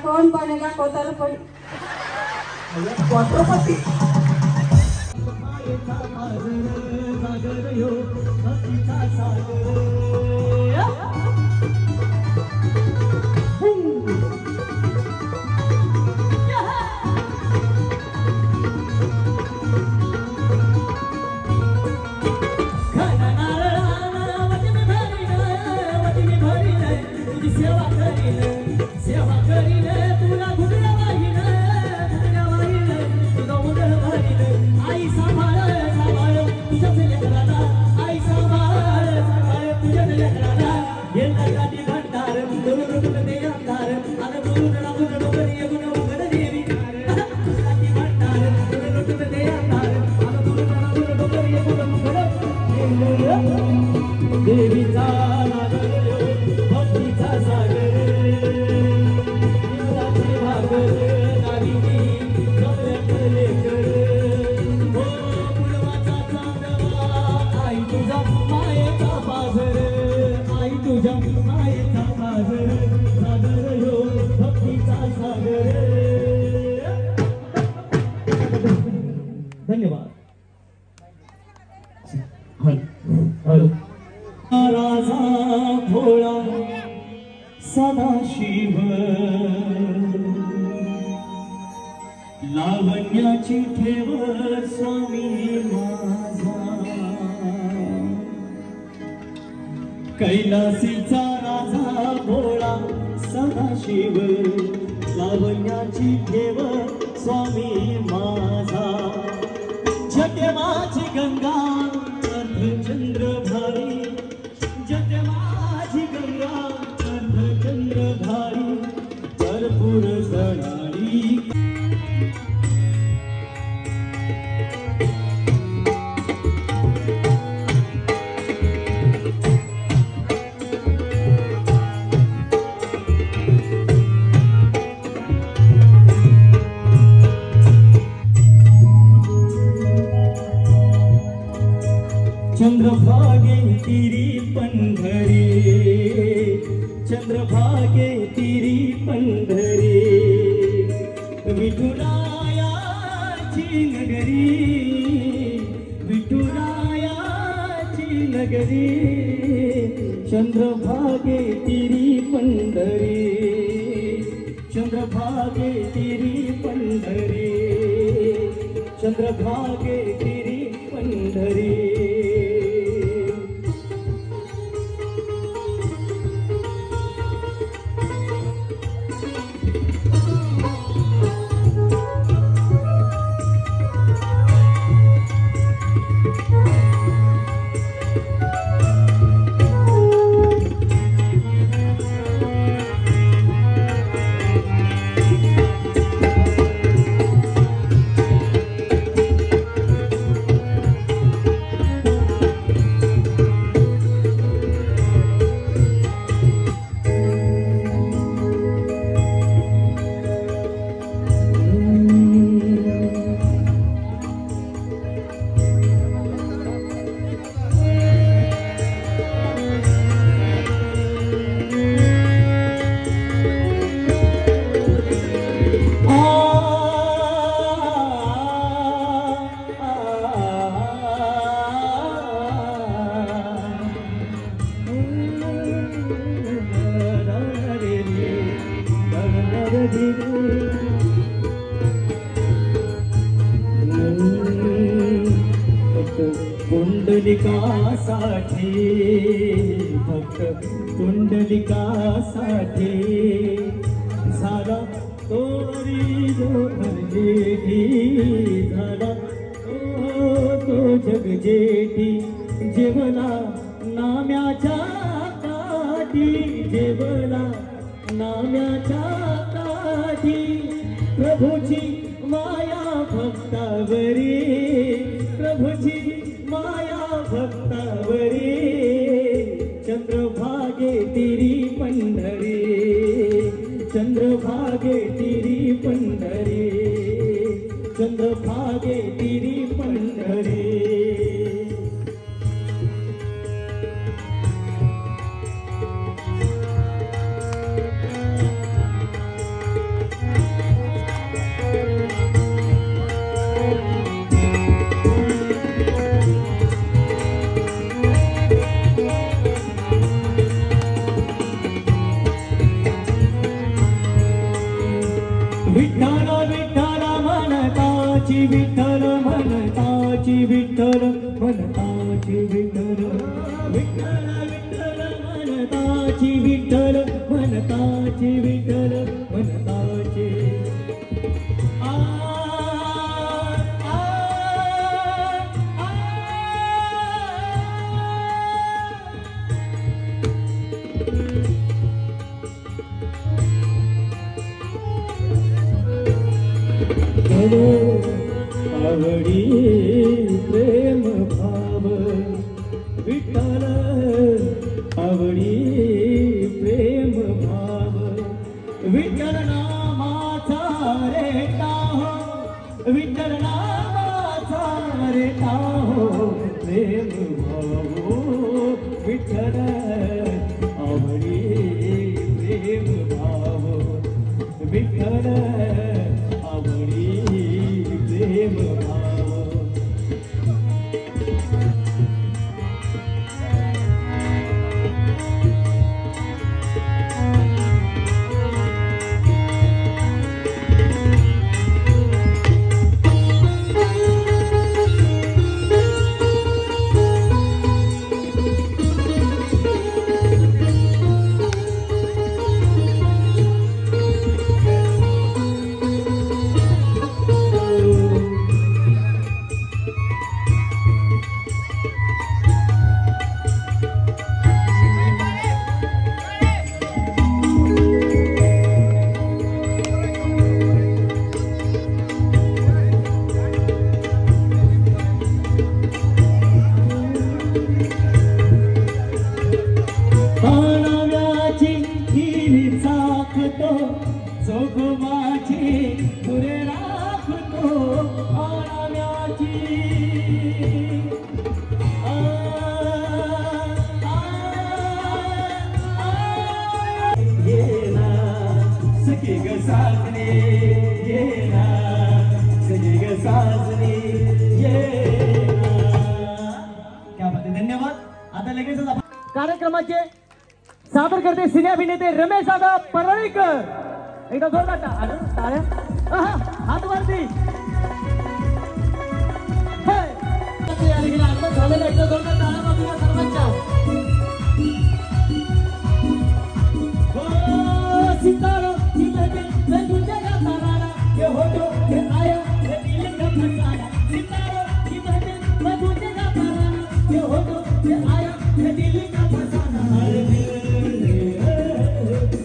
कौन बनेगा करोड़पति? धन्यवाद। राजा भोळा सदाशिव लावण्याची ठेव स्वामी माझा कैलासीचा राजा भोळा सदाशिव लावण्याची ठेव स्वामी माझा जटेमाची गंगा अर्धचंद्र भारी जटेमाची गंगा अर्धचंद्र भारी भरपूर सणारी चंद्रभागे तिरी पंढरी चंद्रभागे तिरी पंढरी विठुरायाची नगरी विठुरायाची नगरी चंद्रभागे तिरी पंढरी चंद्रभागे तिरी पंढरी चंद्रभागे तिरी पंढरी पुंडलिकासाठी भक्त पुंडलिकासाठी झाला तोरी जो जेठी झाला तो जगजेठी जेवला नाम्याच्या काठी जेवला नाम्याच्या काठी प्रभूची माया भक्तावरी प्रभूची माया भक्ता चंद्रभागे तिरी पंढरी विठ्ठल विठ्ठल म्हणताची विठ्ठल म्हणताची विठ्ठल म्हणताची विठ्ठल विठ्ठल विठ्ठल म्हणताची विठ्ठल म्हणताची विठ्ठल म्हणताची आ आ आ आवडी प्रेम भाव विठ्ठल आवडी प्रेम भाव विठ्ठल नामाचा रे टाहो विठ्ठल नामाचा रे टाहो प्रेम भाव विठ्ठल आवडी प्रेम भाव विठ्ठल आवडी प्रेम भाव जोगमाची पुरे राखतो आणाव्याची ये ना सखी ग साजनी ये ना सखी ग साजनी ये ना क्या बात आहे धन्यवाद आता लगेचच आपण कार्यक्रमाचे सादर करते सिने अभिनेते रमेश दादा परळीकर एकदा जोरदार टाळ्या हात वरती झालेलं एकदा जोरदार टाळ्या बाजूला सर्वांच्या सितारो मैं तुझे गाना ये हो तो ये आया ये दिल का फसाना सितारो मैं तुझे गाना ये हो तो ये आया ये दिल का फसाना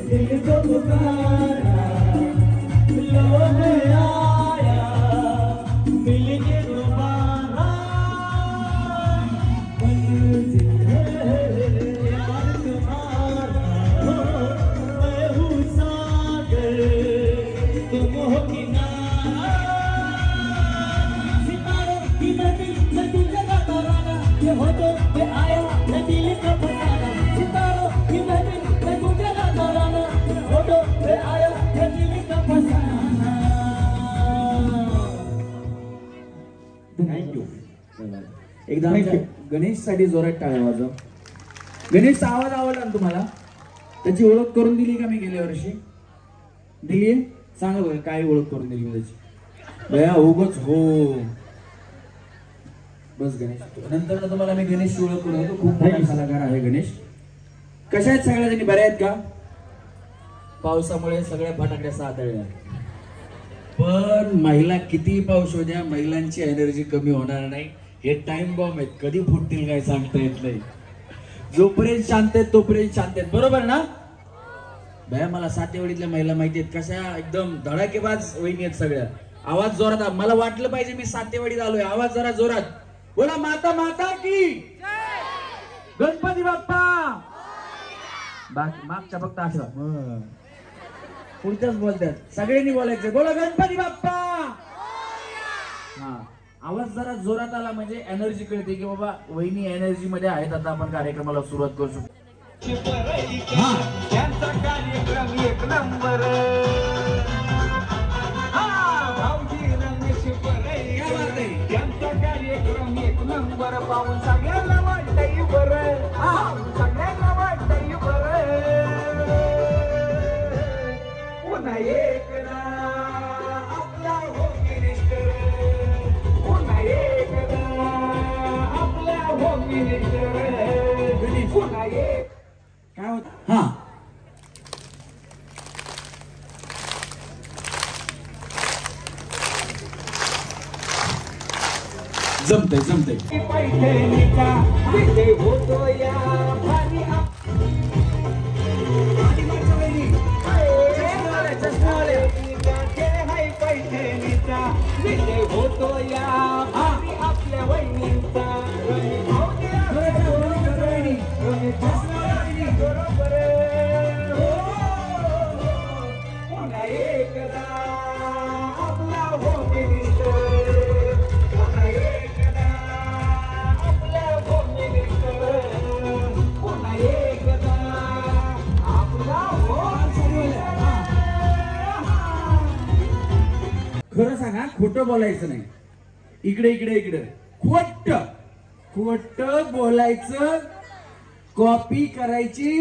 दिल को पुकारा लौट आया मिल के दोबारा यार तुम्हारा मैं हूँ सागर तुम हो किनारा सितारों की नदी मैं तुझे गाता रहा ये हो तो ये आया ये दिल का फसाना सितारों की नदी मैं तुझे गाता रहा ये हो तो ये आया ये दिल का फसाना थँक्यू एकदा गणेश साठी जोरात टाळ्या वाजव गणेशचा आवाज आवडला ना तुम्हाला त्याची ओळख करून दिली का मी गेल्या वर्षी दिली सांगा बघा काय ओळख करून दिली मी त्याची भया उगच हो बस गणेश नंतर तुम्हाला मी गणेशची ओळख करून देतो खूप मोठा कलाकार आहे गणेश कशा आहेत सगळ्या जणी बऱ्या आहेत का पावसामुळे सगळ्या फटाक्या सादळल्या पण महिला किती पाऊस हो द्या महिलांची एनर्जी कमी होणार नाही हे टाइम बॉम्ब आहेत कधी फुटतील काय सांगता येत नाही जोपर्यंत शांत आहेत तोपर्यंत शांत आहेत बरोबर ना भया मला सातेवाडीतल्या महिला माहिती आहेत कशा एकदम धडाकेबाज वहिनी आहेत सगळ्या आवाज जोरात मला वाटलं पाहिजे मी सातेवाडीत आलोय आवाज जरा जोरात बोला माता माता की गणपती बाप्पा मागच्या फक्त आठवा पुढच्याच बोलतात सगळ्यांनी बोलायचं बोला गणपती बाप्पा हा आवाज जरा जोरात आला म्हणजे एनर्जी कळते की बाबा वहिनी एनर्जी मध्ये आहेत, आता आपण कार्यक्रमाला सुरुवात करू शकतो. हा त्यांचा कार्यक्रम एक नंबर. भाऊजी रमेश परेकर त्यांचा कार्यक्रम एक नंबर. पाहून सगळ्यांना वाटतंय बरं, सगळ्यांना वाटतंय बरं. पुन्हा एक ना आपला होम मिनिस्टर, पुन्हा एक ना आपला होम मिनिस्टर, पुन्हा एक. काय होत? हा जमतंय जमतंय. पैठणीचा विजय होतो या भारी. पैठणीचा विजय होतो या भारी आपल्या वहिनींचा. बरोबर पुन्हा एकदा आपला होम मिनिस्टर, पुन्हा एकदा आपला होम मिनिस्टर, पुन्हा एकदा आपला होम मिनिस्टर. खरं सांगा, खोटं बोलायचं नाही. इकडे इकडे इकडे खोट खोट बोलायचं, कॉपी करायची.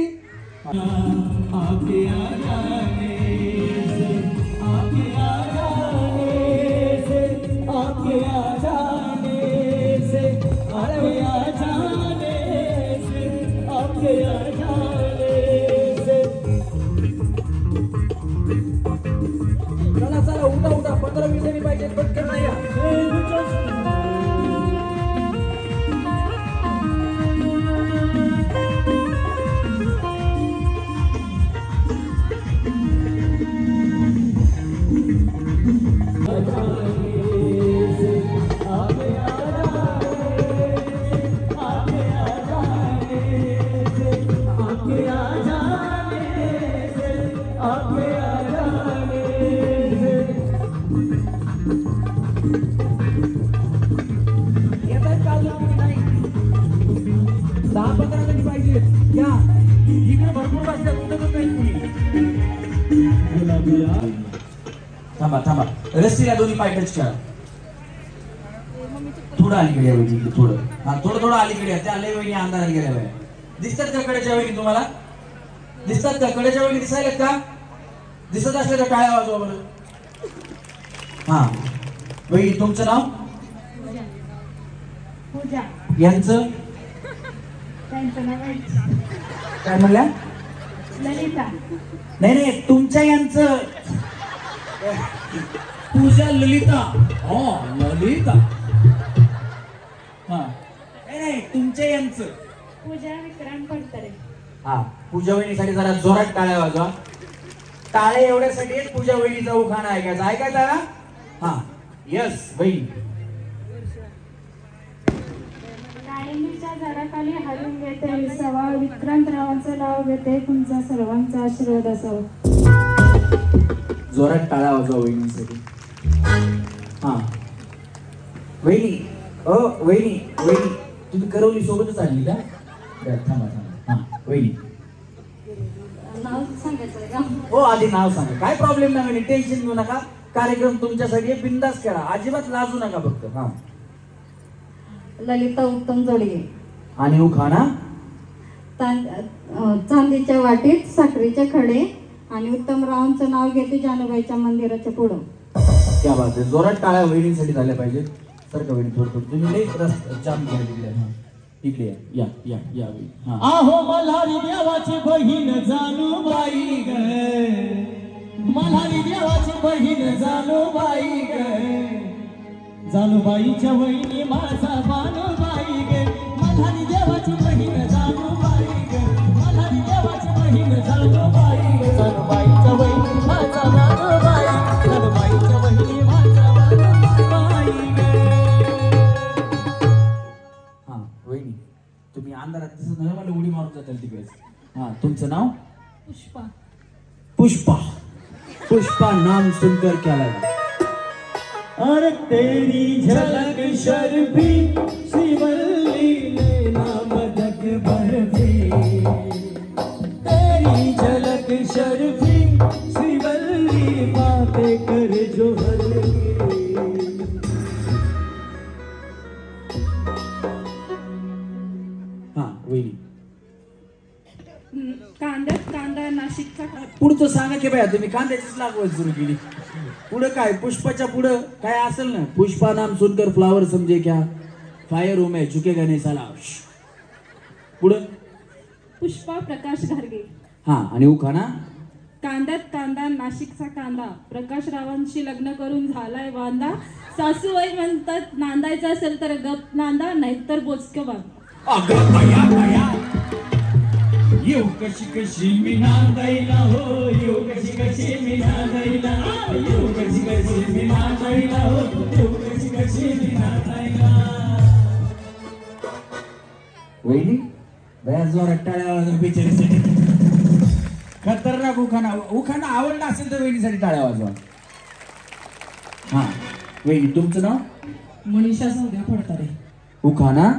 चला चला उठा उठा, 15-20 जणी पाहिजे, पटकन नाही या. येतात का अजून तुम्ही? नाही 10-15 जणी पाहिजे या. इकडे भरपूर वाजतात, उठतच नाही कुणी. थांबा थांबा, रस्सीला दोन्ही पाय टच करा. थोडं अलीकडे आहे वहिनी, थोडं. हा थोडं थोडं अलीकडे आहे. त्या लय वहिनी अंधारात गेल्या बाय. दिसतात का कडेच्या वहिनी तुम्हाला? दिसतात का कडेच्या वहिनी? दिसायलेत का? दिसत असले तर टाळ्या वाजवा बरं. हा वहिनी, तुमचं नाव? पूजा. यांचं त्यांचं नाव काय म्हणल्या? ललिता. नाही नाही, तुमच्या यांचं. पूजा ललिता. हो ललिता. हा नाही नाही, तुमच्या यांचं. पूजा विक्रांत पडतरे. हा पूजा वहिनीसाठी जरा जोरात टाळ्या वाजवा. टाळे एवढ्यासाठी पूजा वहिनीचा उखाणा ऐकायचा. ऐकायचा ना? हा यस वहिनी. काळिंबीच्या झाडाखाली हलून घेते विसावा, विक्रांतरावांचं नाव घेते, तुमचा सर्वांचा आशीर्वाद असावा. जोरात टाळ्या वाजवा वहिनीसाठी. हा वहिनी, वहिनी वहिनी, तुम्ही करवली सोबतच आणली का? बरं, थांबा थांबा. हा वहिनी, नाव सांगायचं का? हो आधी नाव सांगा. काय प्रॉब्लेम नाही वहिनी, टेन्शन घेऊ नका. कार्यक्रम तुमच्यासाठी बिंदास करा, अजिबात लाजू नका फक्त. हा ललिता उत्तम जोडगे. आणि उखाणा? चांदीच्या वाटीत साखरेचे खडे आणि उत्तमरावांचं नाव घेते जानबाईच्या मंदिराच्या पुढं. क्या बात आहे. जोरात टाळ्या वहिनींसाठी झाल्या पाहिजे. सर का वहिनी थोडं थोडं, तुम्ही लई जाम केलं तिकडे. हा इकडे या या या वहिनी. हा आहो मल्हारी देवाची बहीण जानूबाई ग, मल्हारी देवाची बहीण जानूबाई ग, जानूबाईच्या वहिनी माझा बानूबाई ग, मल्हारी देवाची बहीण जानूबाई ग, मल्हारी देवाची बहीण जानूबाई ग, जानूबाईच्या वहिनी माझा बानूबाई, जानूबाईच्या वहिनी माझा बानूबाई ग. हा वहिनी, तुम्ही अंधारात दिसत नाही, मला उडी मारून जाताल तिकडे. हा तुमचं नाव? पुष्पा. पुष्पा. पुष्पा नाम सुनकर क्या लगा? और तेरी झलक शर्फी श्रीवल्ली लेना मदक बर्फी, तेरी झलक शर्फी श्रीवल्ली बातें कर जो हल्की। हा वहिनी कांद्यात कांदा नाशिकचा पुढचं सांगा की बाया, तुम्ही कांद्याचीच लागवड सुरू केली. पुढं काय, पुष्पाच्या पुढं काय असेल ना, पुष्पा नाम सुनकर फ्लावर समजे क्या, फायर हो मैं झुकेगा नहीं साला. पुढं पुष्पा प्रकाश घारगे. हा आणि उखाणा कांद्यात कांदा नाशिकचा कांदा, प्रकाश रावांशी लग्न करून झालाय वांदा, सासूबाई म्हणतात नांदायचं असेल तर गप नांदा, नाहीतर बोचकं बांधा. अगं बया बया, येऊ कशी कशी मी नांदायला हो, येऊ कशी कशी मी नांदायला, येऊ कशी कशी मी नांदायला हो, येऊ कशी कशी मी नांदायला. वहिनी बया जोरात टाळ्या वाजवा बिचारीसाठी. खतरनाक उखाणा, उखाणा आवडला असेल तर वहिनीसाठी टाळ्या वाजवा. हा वहिनी तुमचं नाव? मनीषा सौद्या फडतरे. उखाणा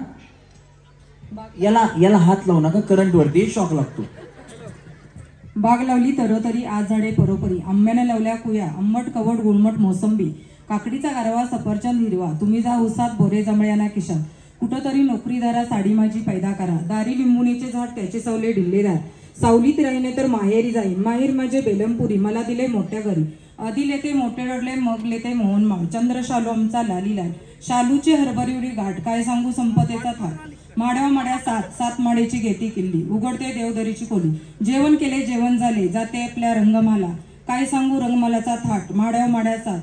याला याला हात लावू नका, करंट वरती शॉक लागतो. बाग लावली तरोतरी आज झाडे परोपरी, आंब्याने लावल्या कुया आंबट कवट गुळमट मोसंबी, काकडीचा गारवा सफरचंद हिरवा, तुम्ही जा उसात बोरे जमळ्याना किशात, कुठंतरी नोकरीदारा साडी माझी पैदा करा, दारी लिंबुनीचे झाड त्याचे सवले ढिल्लेदार, सावलीत राहिने तर माहेरी जाईन, माहेर माझे बेलमपुरी, मला दिले मोठ्या घरी, आधी लेते मोठे रडले मग लेते मोहनमाळ, चंद्र शालू आमचा लालीलाल, शालूची हरभरीवरी घाट, काय सांगू संपतेचा थाट, माड्या माड्या सात सात माड्याची घेती किल्ली, उघडते देवदरीची खोली, जेवण केले जेवण झाले जाते आपल्या रंगमाला, काय सांगू रंगमालाचा थाट, माड्या माड्या सात,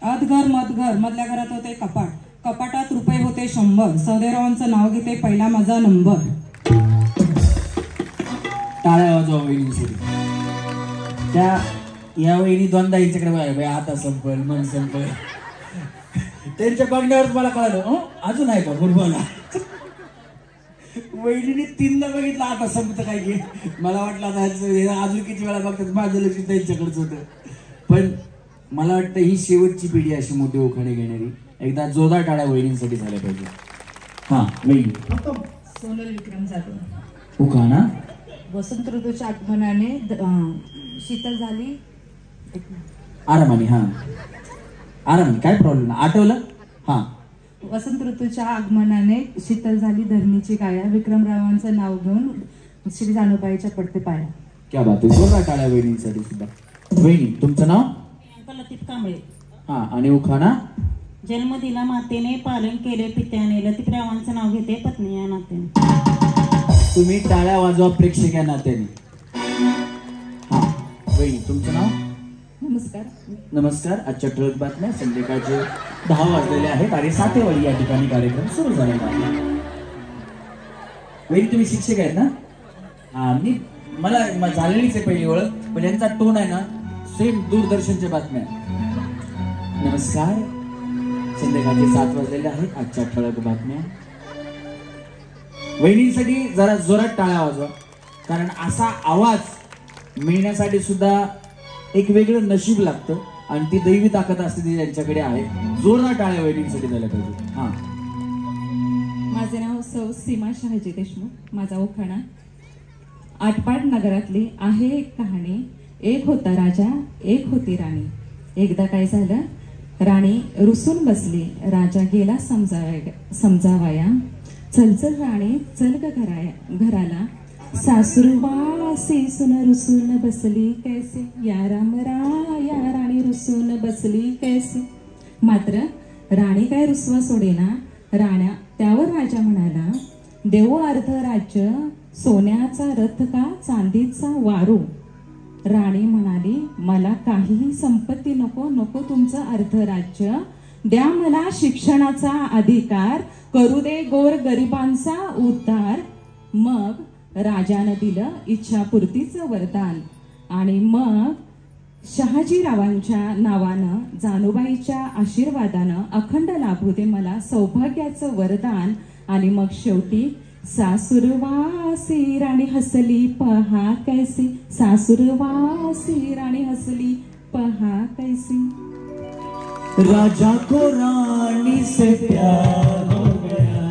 अधघर मधघर मधल्या घरात होते कपाट, कपाटात रुपये होते 100, सौदेरावांचं नाव घेते पहिला माझा नंबर. टाळ्या वाजवा वहिनीसाठी. त्या या वहिनी दोनदा यांच्याकडे बघा, आता संपल मन संपल, त्यांच्या बघण्यावर मला कळालं अजून आहे का गुरुबाला. वहिनीने 3दा बघितलं आता संपत काय की, मला वाटलं आता अजून किती वेळा बघतात, माझं लक्ष त्यांच्याकडच होतं. पण मला वाटतं ही शेवटची पिढी अशी मोठी उखाणे घेणारी. एकदा जोरदार टाळ्या वहिनींसाठी झाल्या पाहिजे. हा वहिनी सोनल विक्रम जाधव. उखाणा वसंत ऋतूच्या आगमनाने शीतल झाली. आरामाने. हा आरामाने, काय प्रॉब्लेम नाही, आठवलं. हा वसंत ऋतूच्या आगमनाने शीतल झाली धरणीची काया, विक्रमरावांचं नाव घेऊन श्री जानूबाईच्या पडते पाया. क्या बात आहे, जोरदार टाळ्या वहिनींसाठी सुद्धा. वहिनी तुमचं नाव? लतीफ कांबळे. हा आणि उखाणा जन्म दिला मातेने, पालन केले पित्याने, लतीफरावांचं नाव घेते पत्नी या नात्याने. तुम्ही टाळ्या वाजवा प्रेक्षक या नात्याने. हा वहिनी तुमचं नाव? नमस्कार. नमस्कार. आजच्या ठळक बातम्या संध्याकाळचे 10 वाजलेले आहेत आणि सातेवाडी या ठिकाणी कार्यक्रम सुरू झालेला आहे. वहिनी तुम्ही शिक्षक आहेत ना? हा मी मला झालेलीच आहे पहिली ओळख, पण यांचा टोन आहे ना सेम दूरदर्शनच्या बातम्या. नमस्कार. संध्याकाळचे 7 वाजलेले आहेत. आजच्या ठळक बातम्या. वहिनींसाठी जरा जोरात टाळ्या वाजवा, कारण असा आवाज मिळण्यासाठी सुद्धा एक वेगळं नशीब लागतं आणि ती दैवी ताकद असते ती त्यांच्याकडे आहे. जोरदार टाळ्या वहिनींसाठी झाल्या पाहिजे. हा माझे नाव सौ सीमा शहाजी देशमुख. माझा उखाणा. आटपाट नगरातली आहे एक कहाणी, एक होता राजा एक होती राणी. एकदा काय झालं, राणी रुसून बसली, राजा गेला समजावाया. चल चल राणी चल ग घराला, सासूरवासी सुन रुसून बसली कैसे, या राणी रुसून बसली कैसे. मात्र राणी काय रुसवा सोडेना. त्यावर राजा म्हणाला, देऊ अर्ध राज्य, सोन्याचा रथ का चांदीचा वारू. राणी म्हणाली, मला काहीही संपत्ती नको, नको तुमचं अर्ध राज्य, द्या मला शिक्षणाचा अधिकार, करू दे गोर गरिबांचा उद्धार. मग राजानं दिलं इच्छापूर्तीचं वरदान आणि मग शहाजीरावांच्या नावानं, जानूबाईच्या आशीर्वादानं अखंड लाभू दे मला सौभाग्याचं वरदान. आणि मग शेवटी सासूरवासी राणी हसली पहा कैसी, सासूरवासी राणी हसली पहा कैसी. राजा को रानी से प्यार हो गया,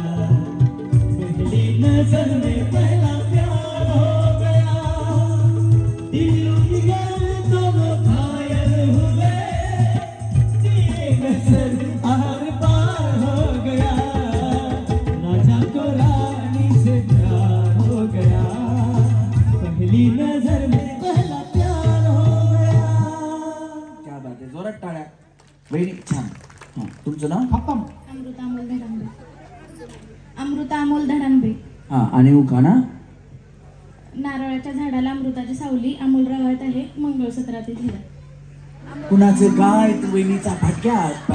पहली नजर में पहला प्यार हो गया, दिल दोनों घायल हुए, नजर आर पार हो गया, राजा को रानी से प्यार हो गया, पहली नजर में पहला प्यार हो गया. क्या बात आहे, जोरात टाळ्या. वहिनी छान. हा, तुमचं नाव? अमृता अमोल धडंबे. अमृता अमोल धडंबे. हा, आणि उखाणा? नारळाच्या झाडाला अमृताची सावली, अमोल रवायत आहे मंगळसूत्रातील हिरा. कुणाचं काय तू वहिनीचा फटक्यात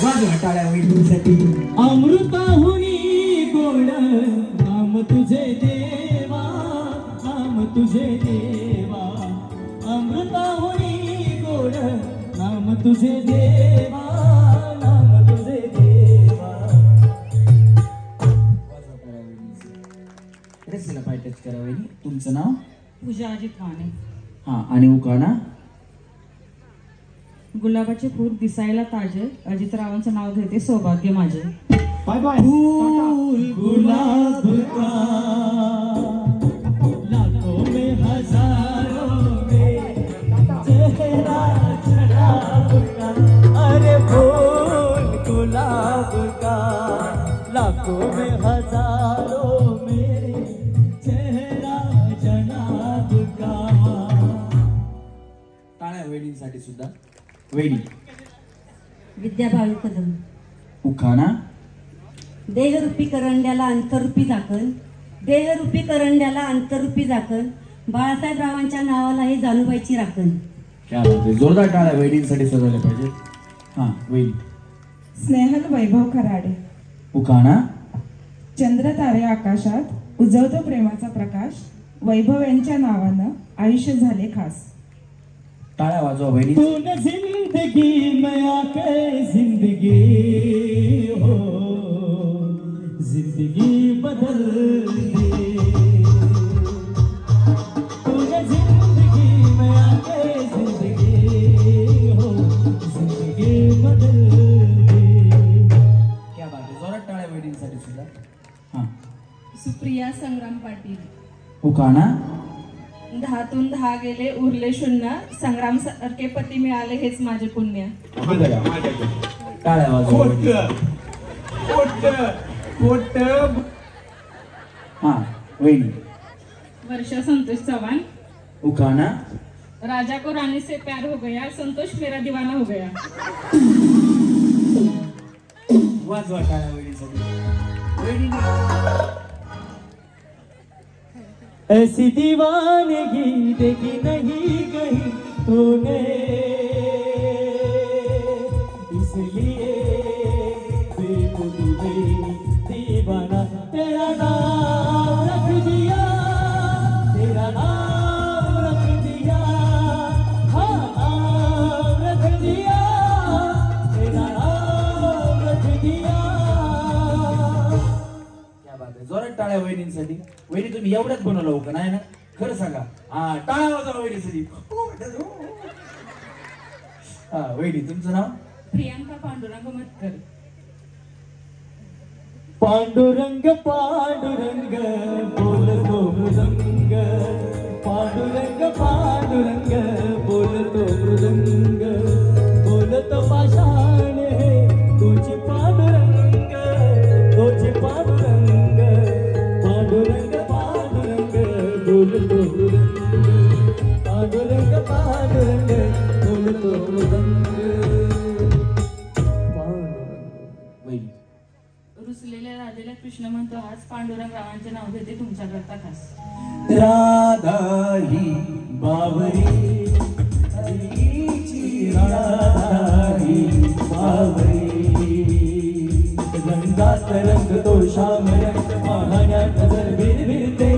वाजवा टाळ्या वहिनीसाठी. अमृताहुनी गोड नाम तुझे देवा, नाम तुझे देवा, अमृताहुनी गोड नाम तुझे देवा, नाम तुझे देवा. वाजवा टाळ्या वहिनीसाठी. रेसीला पाय टच करा वहिनी. तुमचं नाव? पूजा अजित माने. हा, आणि उखाणा? गुलाबाचे फूल दिसायला ताजे, अजितरावांचं नाव घेते सौभाग्य माझे. Bye bye. फूल गुलाब का लाखों में हजारों में चेहरा जनाब का, अरे फूल गुलाब का लाखों में हजारों में चेहरा जनाब का. टाळ्या वहिनींसाठी सुद्धा. वहिनी. विद्याभावी कदम. उखाणा? देहरूपी करंड्याला अंतरूपी झाकण, देहरूपी करंड्याला अंतरूपी झाकण, बाळासाहेबरावांच्या नावाला हे जानुबाईची राखण. क्या बात आहे, जोरदार टाळ्या वहिनींसाठी सजवल्या पाहिजे. हा, वहिनी. स्नेहल वैभव खराडे. उखाणा? चंद्र तारे आकाशात उजवतो प्रेमाचा प्रकाश, वैभव यांच्या नावानं आयुष्य झाले खास. टाळ्या वाजवा वहिनी. तूने जिंदगी में आके जिंदगी हो, जिंदगी बदल दी. तूने जिंदगी में आके जिंदगी हो, जिंदगी बदल दी. क्या बात आहे, जोरात टाळ्या वहिनींसाठी सुद्धा. हा, सुप्रिया संग्राम पाटील. उखाणा? दहातून 10 गेले उरले शून्य, संग्राम सारखे पती मिळाले हेच माझे पुण्य. टाळ्या वाजवा वहिनी. हा, वहिनी. वर्षा संतोष चव्हाण. उखाणा? राजा को रानी से प्यार हो गया, संतोष मेरा दीवाना हो गया. वाजवा टाळ्या वहिनीसाठी. वहिनी. ऐसी दीवानगी देखी नहीं कहीं तूने, इसलिए बेखुद में दीवाना तेरा नाम रख दिया, तेरा नाम रख दिया, हाँ नाम रख दिया, तेरा नाम रख दिया. क्या बात आहे, जोरात टाळ्या वहिनींसाठी. वहिनी तुम्ही एवढ्याच बनवलं हो का नाही ना, खरं सांगा. हा, टाळ्या वाजवा वहिनीसाठी. हा, वहिनी तुमचं नाव? प्रियांका पांडुरंग मतकर. पांडुरंग पांडुरंग बोलतो मृदंग, पांडुरंग पांडुरंग बोलतो मृदंग, बोलतो पाषाण हे तुझे पांडुरंग, तुझे पांडुरंग, पांडुरंग पांडुरंग बोलतो मृदंग, पांडुरंग पांडुरंग बोलतो मृदंग. वहिनी. रुसलेल्या राधेला कृष्ण म्हणतो आज, पांडुरंग रावांचे नाव घेते तुमच्याकरता खास. राधा ही बावरी, हरीची राधा ही बावरी, रंगात रंग तो श्याम रंग, पाहण्यात नजर भिरभिरते,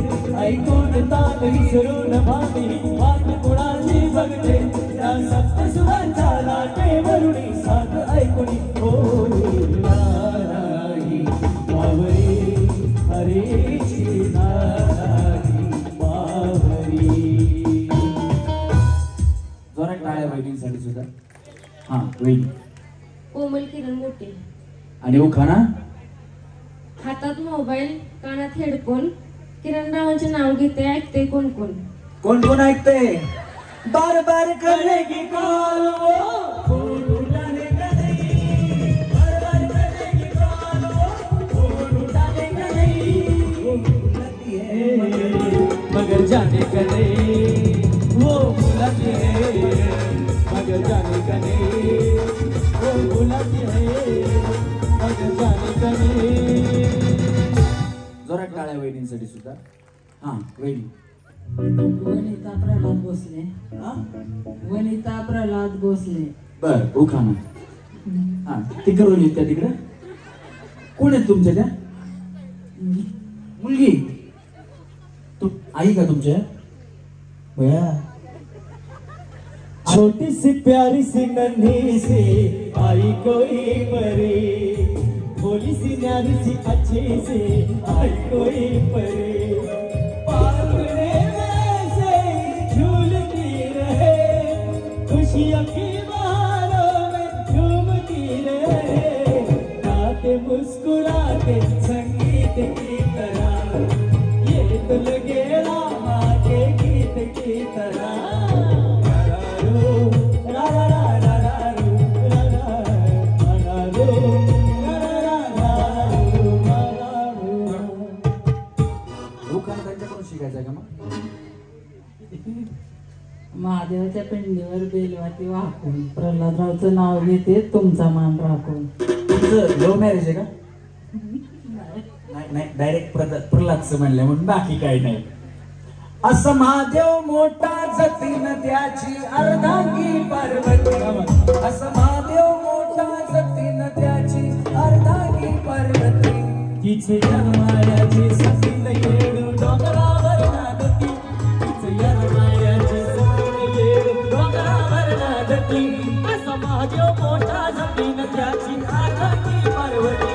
ऐकून ताक विसरून भावी वाट कुणाची बघते, त्या सप्तसुरांच्या लाटेवरुणी साथ ऐकुनी हो. राधा ही बावरी, हरीची राधा ही बावरी. जोरात टाळ्या वहिनींसाठी सुद्धा. हा, वहिनी. कोमल किरण मोठे. आणि उखाणा? हातात मोबाईल, कानात हेडफोन, किरणरावांचे नाव घेते, ऐकते कोण कोण. कोण कोण ऐकते? बार बार करेगी कॉल वो फोन उठाने का नहीं, बार बार करेगी कॉल वो फोन उठाने का नहीं, वो बुलाती है मगर जाने का नहीं, वो बुलाती है मगर जाने का नहीं, वो बुलाती है मगर जाने का नहीं. जोरात टाळ्या वहिनींसाठी सुद्धा. हा वहिनी. वनिता प्रल्हाद भोसले. वनिता प्रल्हाद भोसले. बर उखाणा. हा ती करून येत त्या तिकडे. कोण आहेत तुमच्या त्या? मुलगी. तू आई का तुमच्या? भैया छोटी सी प्यारी सी नन्ही सी आई कोई परी, भोली सी न्यारी सी अच्छी सी आई कोई परी, पालने में से झूलती रहे, खुशियों की बहारों में झूमती रहे, गाते मुस्कुराते संगीत की तरह, ये तो लगे रामा के गीत की तरह. शिकायचं का मग? महादेवाच्या पिंडीवर बेलवाती वाकून, प्रल्हादरावचं नाव घेते, तुमचा मान राखून. तुमचं लव्ह मॅरेज आहे का? नाही डायरेक्ट प्रल्हादचं म्हणलं म्हणून बाकी काही नाही. असं महादेव मोठा जतीन त्याची अर्धांगी पार्वती, असं महादेव मोठा जतीन त्याची अर्धांगी पार्वती, तिचे जन्मायाची सतीन येडू डोंगरावर नादती, तिचे जन्मायाची सतीन येडू डोंगरावर नादती, असं महादेव मोठा जतीन त्याची अर्धांगी पार्वती,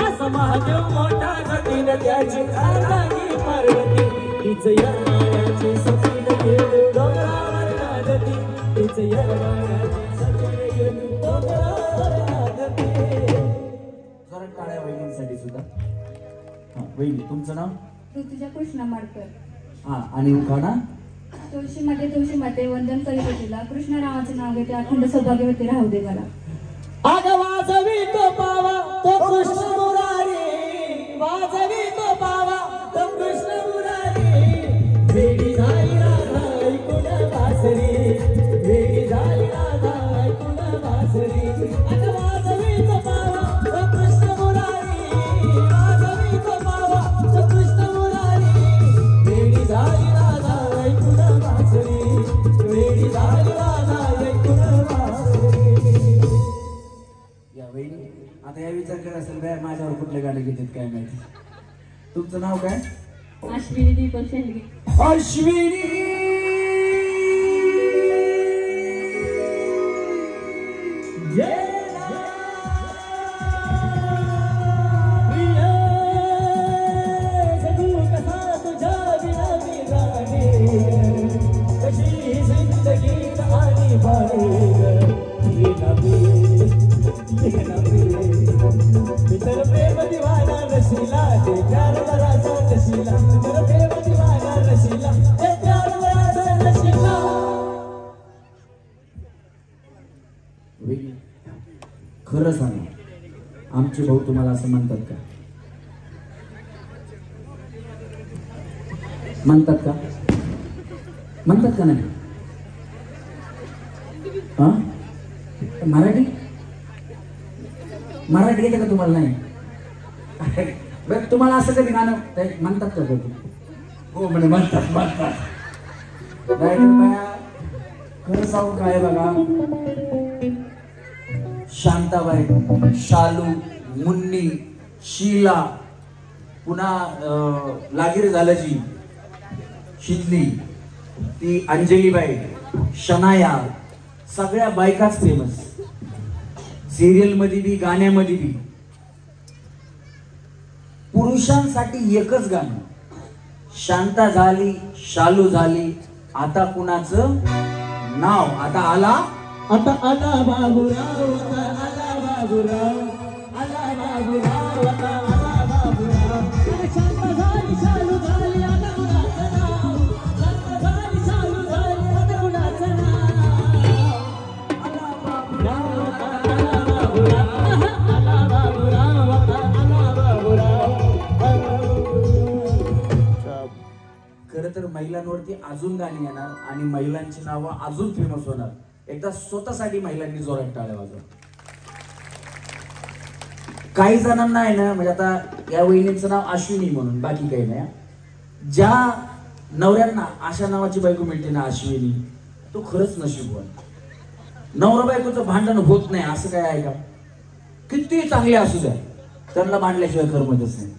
असं महादेव मोठा जतीन त्याची अर्धांगी पार्वती, तिचे जन्मायाची सतीन येडू डोंगरावर नादती, तिचे जन्मायाची सतीन येडू डोंगरावर नादती. जरा टाळ्या वहिनींसाठी सुद्धा. हा वहिनी तुमचं नाव? ऋतुजा कृष्णा माडकर. हा आणि उखाणा? तुळशी माते वंदन करीत तिला, कृष्णरावाचे नाव घेते, अखंड सौभाग्यवती राहू दे मला. आग वाजवी तो पावा तो कृष्ण मुरारी, वाजवी तो पावा तो कृष्ण मुरारी, वेडी झाली राधा ऐकून बासरी, वेडी झाली राधा ऐकून बासरी, आग वाजवी तो पावा तो कृष्ण मुरारी, वाजवी तो पावा तो कृष्ण मुरारी, वेडी झाली राधा ऐकून बासरी, वेडी झाली राधा ऐकून बासरी. या वहिनी आता या विचार करत असेल बाय माझ्यावर कुठले गाणे घेतात काय माहिती. तुमचं नाव काय? अश्विनी दीपक शेंडगे. अश्विनी खरं सांगा आमचे भाऊ तुम्हाला असं म्हणतात का? म्हणतात का? म्हणतात का नाही? हा मराठी मराठी येते का तुम्हाला? नाही बरं तुम्हाला असं कधी गाणं म्हणतात का कधी? हो म्हणे म्हणतात म्हणतात. खरं सांगू काय बघा, शांताबाई, शालू, मुन्नी, शीला, पुन्हा लागीर झालं जी शिंदली, ती अंजलीबाई, शनाया, सगळ्या बायकाच फेमस. सिरियल मध्ये बी गाण्यामध्ये बी. पुरुषांसाठी एकच गाणं. शांता झाली, शालू झाली, आता कुणाचं नाव? आता आला आता आला बाबूराव, आला बाबूराव, आला बाबूराव, आता आला बाबूराव. शांत झाली चालू झाली आता कुणाचं नाव, शांत झाली चालू झाली आता कुणाचं नाव. आला बाबूराव, आता आला बाबूराव, आला बाबूराव, आता आला बाबूराव. खरं तर महिलांवरती अजून गाणी येणार आणि महिलांची नावं अजून फेमस होणार. एकदा स्वतःसाठी महिलांनी जोरात टाळ्या वाजवा. काही जणांना आहे ना, म्हणजे आता या वहिनीचं नाव अश्विनी म्हणून, बाकी काही नाही. ज्या नवऱ्यांना अशा नावाची बायको मिळते ना अश्विनी, तो खरंच नशीबवान. नवरा बायकोचं भांडण होत नाही असं काय आहे का? किती चांगले असू द्या, त्यांना भांडल्याशिवाय करमतच नाही,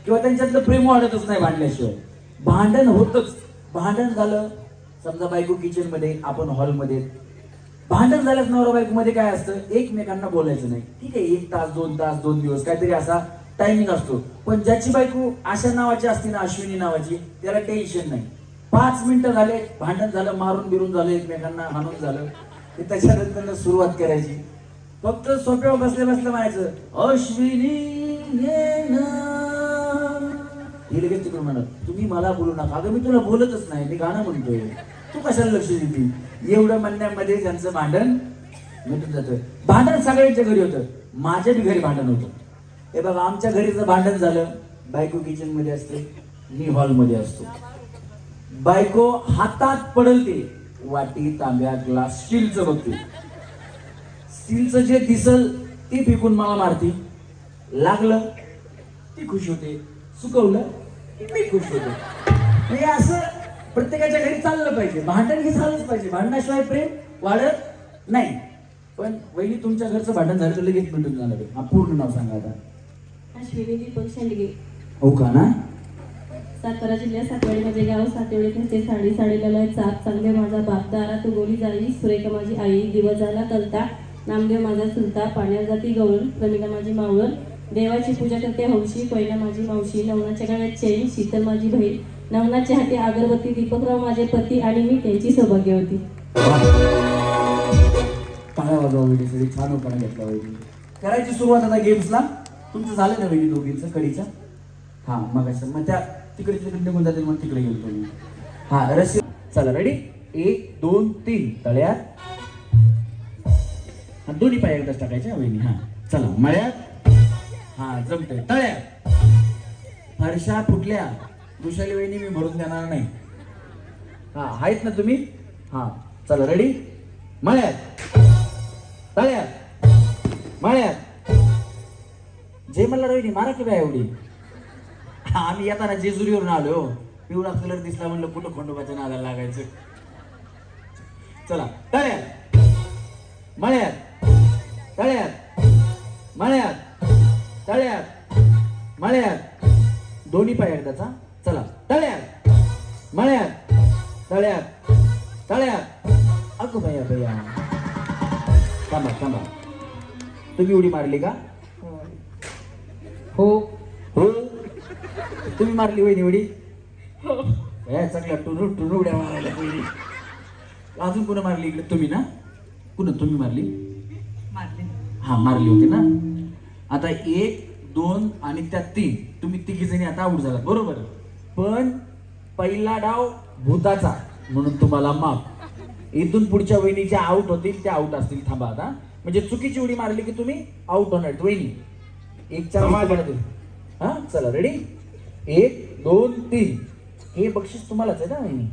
किंवा त्यांच्यातलं प्रेम वाढतच नाही भांडल्याशिवाय. भांडण होतच. भांडण झालं समजा बायको किचन मध्ये, आपण हॉलमध्ये, भांडण झाल्यास नवरा बायको मध्ये काय असतं, एकमेकांना बोलायचं नाही. ठीक आहे, 1 तास 2 तास 2 दिवस काहीतरी असा टायमिंग असतो. पण ज्याची बायको अशा नावाची असते ना, अश्विनी नावाची, त्याला टेन्शन नाही. 5 मिनिटं झाले, भांडण झालं, मारून बिरून झालं, एकमेकांना हाणून झालं, की त्याच्यानंतर सुरुवात करायची. फक्त सोप्यावर बसल्या बसल्या म्हणायचं, अश्विनी ये ना. हे लगेच तिकडून म्हणत, तुम्ही मला बोलू नका. अगं मी तुला बोलतच नाही, मी गाणं म्हणतोय, तू कशाला लक्ष देते. एवढं म्हणण्यामध्ये त्यांचं भांडण मिटून जातं. भांडण सगळ्यांच्या घरी होतं, माझ्या बी घरी भांडण होतं. हे बघा, आमच्या घरी जर भांडण झालं, बायको किचन मध्ये असते, मी हॉल मध्ये असतो. बायको हातात पडलते, वाटी तांब्या ग्लास स्टीलचं बघते, स्टीलचं जे दिसल ती फेकून मला मारती. लागलं ती खुश होते, सुकवलं मी खुश होतो. हे असं प्रत्येकाच्या घरी चाललं पाहिजे. भांडण हे झालंच पाहिजे, भांडणाशिवाय प्रेम वाढत नाही. पण वहिनी, तुमच्या घरचं भांडण झालं तर लगेच मिटून जाणार आहे. हा पूर्ण नाव सांगा आता. अश्विनी दीपक शेंडगे, हो का ना? सातारा जिल्ह्यात सातवाडी माझे गाव, सातेवडे त्यांचे साडी साडीला चाप, चांगले माझा बाप, दारात गोली जाळी, सुरेखा माझी आई, दिवस झाला तलता, नामदेव माझा सुलता, पाण्यात जाती गवळण, प्रमिला माझी मावळण, देवाची पूजा करते हौशी, कोयना माझी मावशी, नवनाच्या गळ्यात चैन, शीतल माझी बहीण, नवनाच्या हाती अगरबत्ती, दीपकराव माझे पती आणि मी त्यांची सौभाग्यवती. टाळ्या वाजवा वहिनी, छान उपाय घेतला वहिनी. करायची सुरुवात आता गेम्सला. तुमचं झालं ना वहिनी दोघींचं कडीचं? हा, मग असं मग त्या तिकडे तिकडे निघून जातील, मग तिकडे गेलो तुम्ही. हा, रस्सी. चला रेडी, 1 2 3 तळ्यात. हा, दोन्ही पाय एकदाच टाकायचे वहिनी. हा चला, मळ्यात. हा, जमतंय. तळ्यात. फरशा फुटल्या, वृषाली वहिनी मी भरून देणार नाही. हा, आहेत ना तुम्ही? हा चला रेडी, मळ्यात, तळ्यात, मळ्यात. जे मला रोहिणी मारा की बाय एवढी. आम्ही येताना जेजुरीवरून आलो, पिवळा कलर दिसला म्हणलं कुठं खंडोबाच्या नादाला लागायचं. चला, तळ्यात, मळ्यात, तळ्यात, मळ्यात, तळ्यात, मळ्यात. दोन्ही पाय एकदाचा. चला, तळ्यात, मळ्यात, तळ्यात, तळ्यात. अगं भैया भैया, थांबा थांबा. तुम्ही उडी मारली का? हो हो, तुम्ही मारली वहिनी उडी? चांगल्या टुनू टुनू उड्या मारायला पहिली. अजून कोण मारली इकडे? तुम्ही ना? तुम्ही मारली? हा, मारली होती ना. आता 1 2 आणि त्या 3, तुम्ही 3 जणी आता आऊट झालात, बरोबर. पण पहिला डाव भूताचा म्हणून तुम्हाला माफ. इथून पुढच्या वहिनीच्या आऊट होतील, त्या आऊट असतील. थांबा आता, म्हणजे चुकीची उडी मारली की तुम्ही आऊट होणार वहिनी. 1 4 हा, चला रेडी, 1 2 3. हे बक्षीस तुम्हालाच आहे ना वहिनी?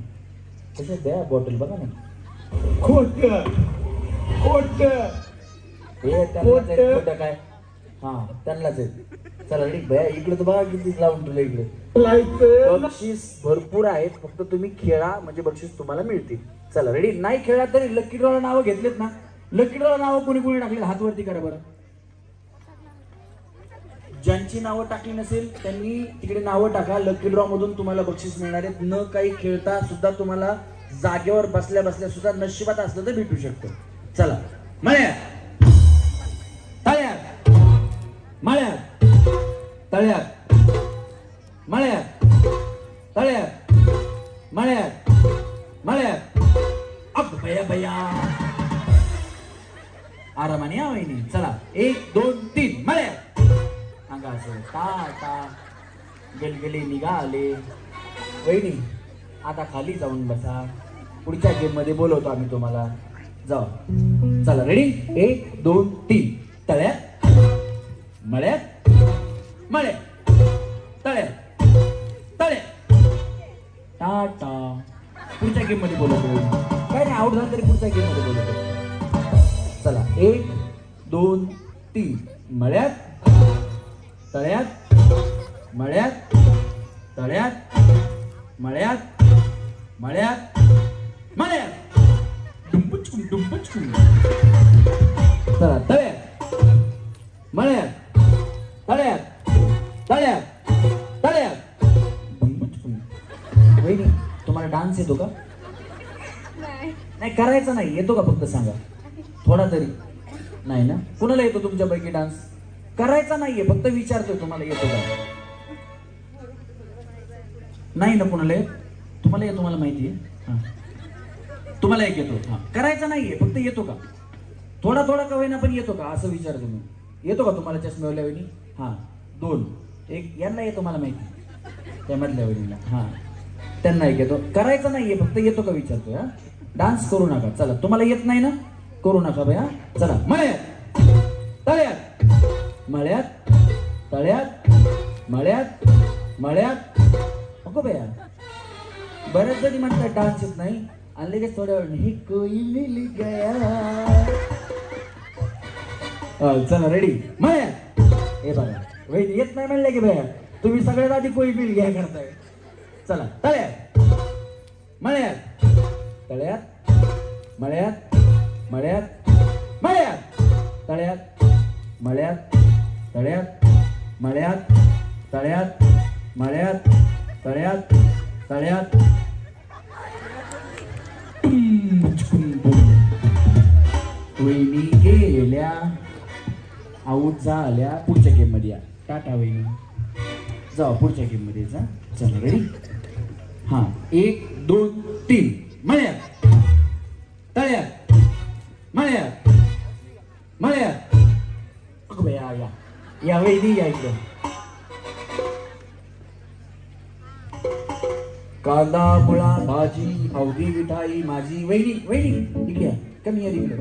तसं द्या बॉटल, बघा ना. खोट खोट खोट काय? हा, त्यांनाच आहे. चला रेडी भया, इकडे तर बघा किती लावून तुला. इकडे बक्षीस भरपूर आहेत, फक्त तुम्ही खेळा म्हणजे बक्षीस तुम्हाला मिळतील. चला रेडी. नाही खेळा तरी लकी ड्रॉला नावं घेतलेत ना? लकी ड्रॉला नावं कोणी कोणी टाकले? हात वरती करा बरं. ज्यांची नावं टाकली नसेल त्यांनी तिकडे नावं टाका. लकी ड्रॉ मधून तुम्हाला बक्षीस मिळणार आहेत. न काही खेळता सुद्धा तुम्हाला जागेवर बसल्या बसल्या सुद्धा नशिबात असलं तर भेटू शकतं. चला, मळ्यात, तळ्यात, मळ्यात, तळ्यात, मळ्यात, तळ्यात, मळ्यात, मळ्यात. अब भैया भैया, आरामाने या वहिनी. चला, असं टाटा गलगले निघाले. वहिनी आता खाली जाऊन बसा, पुढच्या गेम मध्ये बोलवतो आम्ही तुम्हाला. जाऊ. चला रेडी, 1 2 3. तळ्यात मळ्यात मळ्यात तळ्यात तळ्यात टाटा. पुढच्या गेम मध्ये बोलवतो. काय नाही, आउट झालं तरी पुढच्या गेम मध्ये बोलवतो. चला 1 2 3. मळ्यात तळ्यात मळ्यात तळ्यात मळ्यात मळ्यात मळ्यात डुंपचकुम डुंपचकुम. चला तळ्यात मळ्यात तळ्यात तळ्यात तळ्यात डुंपचकुम. वहिनी तुम्हाला डान्स येतो का? नाही करायचा नाही, येतो का फक्त सांगा थोडा तरी. नाही ना? कुणाला येतो तुमच्यापैकी डान्स? करायचा नाहीये, फक्त विचारतोय तुम्हाला येतो का? नाही ना कुणाला येत? तुम्हाला येतो मला माहिती आहे. हा तुम्हाला एक येतो. हा करायचा नाहीये, फक्त येतो का? थोडा थोडा का होईना पण येतो का असं विचारतो मी. येतो का तुम्हाला चष्म्यावरल्या वहिनी? हा 2 1. यांना येतो मला माहिती, त्या मधल्या वहिनीला. हा त्यांना एक येतो. करायचा नाहीये, फक्त येतो का विचारतोय. हा डान्स करू नका. चला तुम्हाला येत नाही ना, करू नका भया. चला मळ्यात तळ्यात मळ्यात तळ्यात मळ्यात मळ्यात. अगो भया बऱ्याच जणी म्हणतात डान्स येत नाही, आणि लगेच थोड्या वेळ हे कोई मिल गया. चला रेडी, मळ्यात. हे बघा वहिनी येत नाही म्हणले की भया, तुम्ही सगळ्यात आधी कोई मिल गया करताय. चला तळ्यात मळ्यात तळ्यात मळ्यात मळ्यात मळ्यात तळ्यात मळ्यात तळ्यात मळ्यात तळ्यात मळ्यात तळ्यात तळ्यात. वहिनी गेल्या, आऊट झाल्या. पुढच्या गेम मध्ये या. टाटा वहिनी, जाऊ पुढच्या गेम मध्ये जा. चला रेडी. हा 1 2 3. मळ्यात तळ्यात मळ्यात मळ्यात. या या या वहिनी या इकडं. कांदा मुळा भाजी हळदी मिठाई माझी. वहिनी वहिनी इकडे या, कमी या इकडे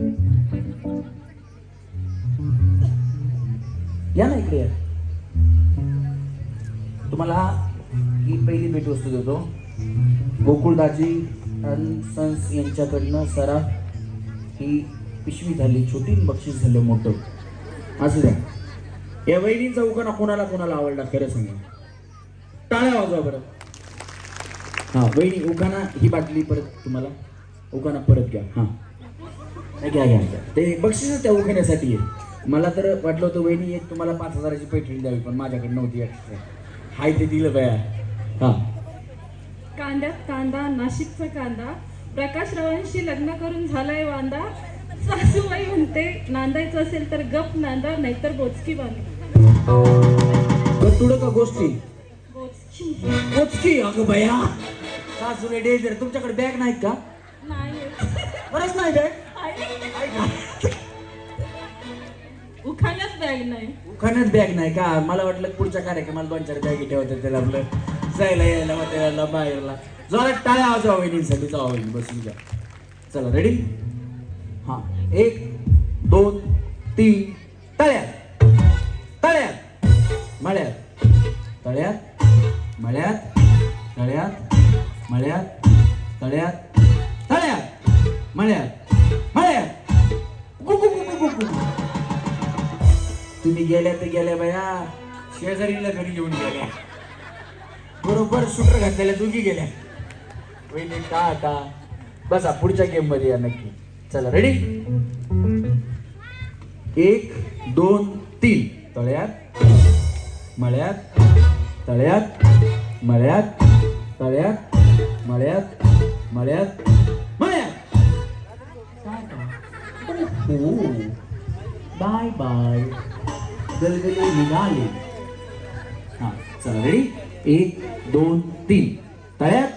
या ना, इकडे या. तुम्हाला ही पहिली भेटवस्तू देतो. गोकुळदाजी आणि सन्स यांच्याकडनं सरा ही पिशवी झाली छोटी, बक्षीस झालं मोठं. असू द्या. या वहिनींचा उखाणा कोणाला कोणाला आवडला खरं सांगा, टाळ्या वाजवा बरं. हा वहिनी उखाणा, ही बाटली परत तुम्हाला उखाणा परत घ्या. हा घ्या घ्या घ्या. ते बक्षीस त्या उखाण्यासाठी आहे. मला तर वाटलं होतं वहिनी एक तुम्हाला 5000ची पैठणी द्यावी, पण माझ्याकडे नव्हती एक्स्ट्रा. हाय ते दिलं बया. हा कांद्यात कांदा नाशिकचा कांदा, प्रकाशरावांशी लग्न करून झालाय वांदा. सासूबाई म्हणते नांदायचं असेल तर गप नांदा, नाहीतर बोचकी बांधा. तुडं का गोष्टी? बोचकी. बोचकी. अगं बया सासूरे डेंजर. तुमच्याकडे बॅग नाहीत का? नाही बरंच नाही बॅग. उखाण्यात बॅग नाही. उखाण्यात बॅग नाही का? मला वाटलं पुढच्या कार्यक्रमाला 2-4 बॅगी ठेवतात त्याला आपलं जायला यायला वाटायला बाहेरला. जरा टाळ्या वाजवा वहिनींसाठी. जावा वहिनी बसून घ्या. चला रेडी. हा 1 2 3. तळ्यात तळ्यात मळ्यात तळ्यात मळ्यात तळ्यात मळ्यात तळ्यात तळ्यात मळ्यात मळ्यात. तुम्ही गेल्या तर गेल्या बाया, शेजारीला घरी घेऊन गेल्या. बरोबर शूटर घातलेल्या दोघी गेल्या. वहिनी टाटा. बसा पुढच्या गेम मध्ये या नक्की. चला रेडी. 1 2 3. तळ्यात मळ्यात तळ्यात मळ्यात तळ्यात मळ्यात मळ्यात मळ्यात. बाय बाय गलगले निघाले. हा चला रेडी. 1 2 3. तळ्यात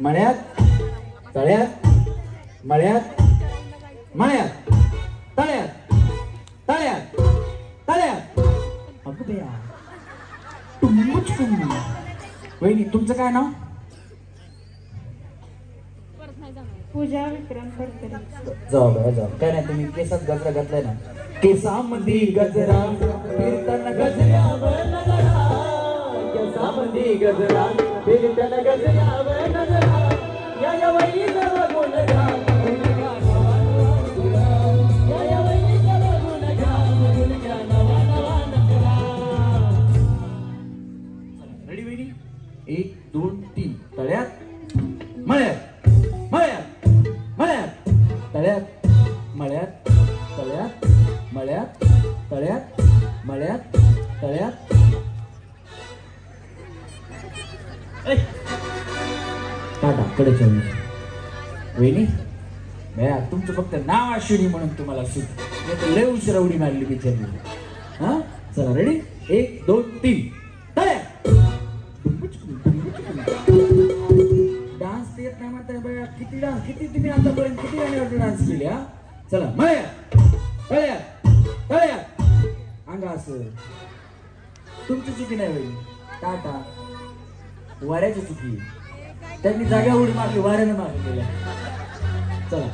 मळ्यात तळ्यात मळ्यात मळ्यात तळ्यात तळ्यात तळ्यात. अगं बया वहिनी तुमचं काय नाव? पूजा विक्रम फडतरे. जाऊ काय नाही, तुम्ही केसात गजरा घातलाय ना, केसामध्ये गजरा फिरताना गजऱ्यावर नजरा, केसामध्ये गजरा फिरताना गजऱ्यावर नजरा, या वहिनीचा बघून घ्या, या वहिनीचा बघून घ्या, नवा नवा नजरा. रेडी वहिनी? 1 2 3 तळ्यात मळ्यात, मळ्यात मळ्यात तळ्यात, मळ्यात तळ्यात, मळ्यात तळ्यात, मळ्यात तळ्यात. टाटा कडे चल वहिनी. भया तुमचं फक्त नाव अश्विनी म्हणून तुम्हाला सुट, नाही तर लय उशिरा उडी मारली बिचारी. हा चला रेडी? 1 2 3 तळ्यात. डान्स येत नाही म्हणताय बघा, किती डान्स, किती तुम्ही आतापर्यंत किती गाण्यावर डान्स केले. हा चला मळ्यात तळ्यात, तळ्यात अंगा असं. तुमची चुकी नाही वहिनी, टाटा वाऱ्याची चुकी, त्यांनी जाग्या उडी मारली, वाऱ्यानं मारलेल्या. चला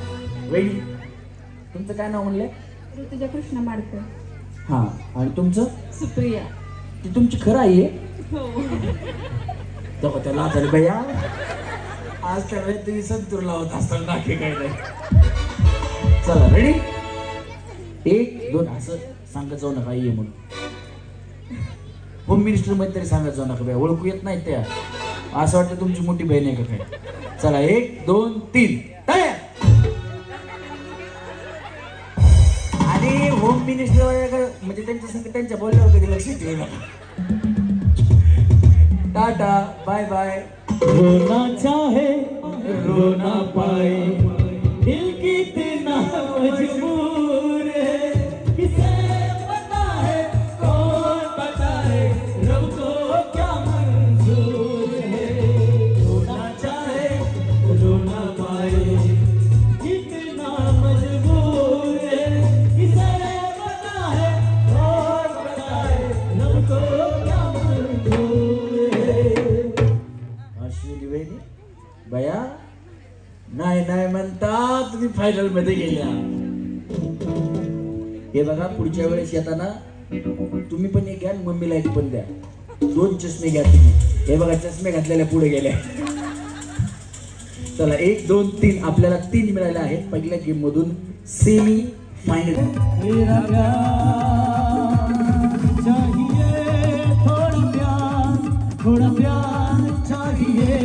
वहिनी तुमचं काय नाव म्हणलंय? ऋतुजा कृष्ण माडकर. हा आणि तुमचं? सुप्रिया. ती तुमची खरं आई आहे? हो. त्याला झालं भैया, आज त्या वेळेत तुम्ही संतूर लावत असताना नाके काय नाही. चला रेडी? 1 2 असं सांगत जाऊ नका ये म्हणून. होम मिनिस्टर मध्ये तरी सांगत जाऊ नका, ओळखू येत नाही त्या, असं वाटतं तुमची मोठी बहीण आहे का काय. चला 1 2 3 आणि होम मिनिस्टर म्हणजे त्यांच्या संग त्यांच्या बोलण्यावर कधी लक्ष ठेवू नका. Tata bye bye. रोना चाहे रोना पाए, दिल कितना मजबूर है, किसे पता है कौन बताए, रब को क्या मंजूर है. रोना चाहे रोना पाए, कितना मजबूर है, किसे पता है कौन बताए, रब को क्या मंजूर है. अश्विनी वहिनी बया नाही नाही म्हणता तुम्ही फायनल मध्ये गेल्या. हे बघा पुढच्या वेळेस येताना तुम्ही पण एक घ्या, मम्मीला एक पण द्या. 2 चष्मे घ्या तुम्ही. हे बघा चष्मे घातलेल्या पुढे गेल्या. चला 1 2 3 आपल्याला 3 मिळाले आहेत पहिल्या गेम मधून सेमी फायनल. थोड़ा प्यार चाहिए,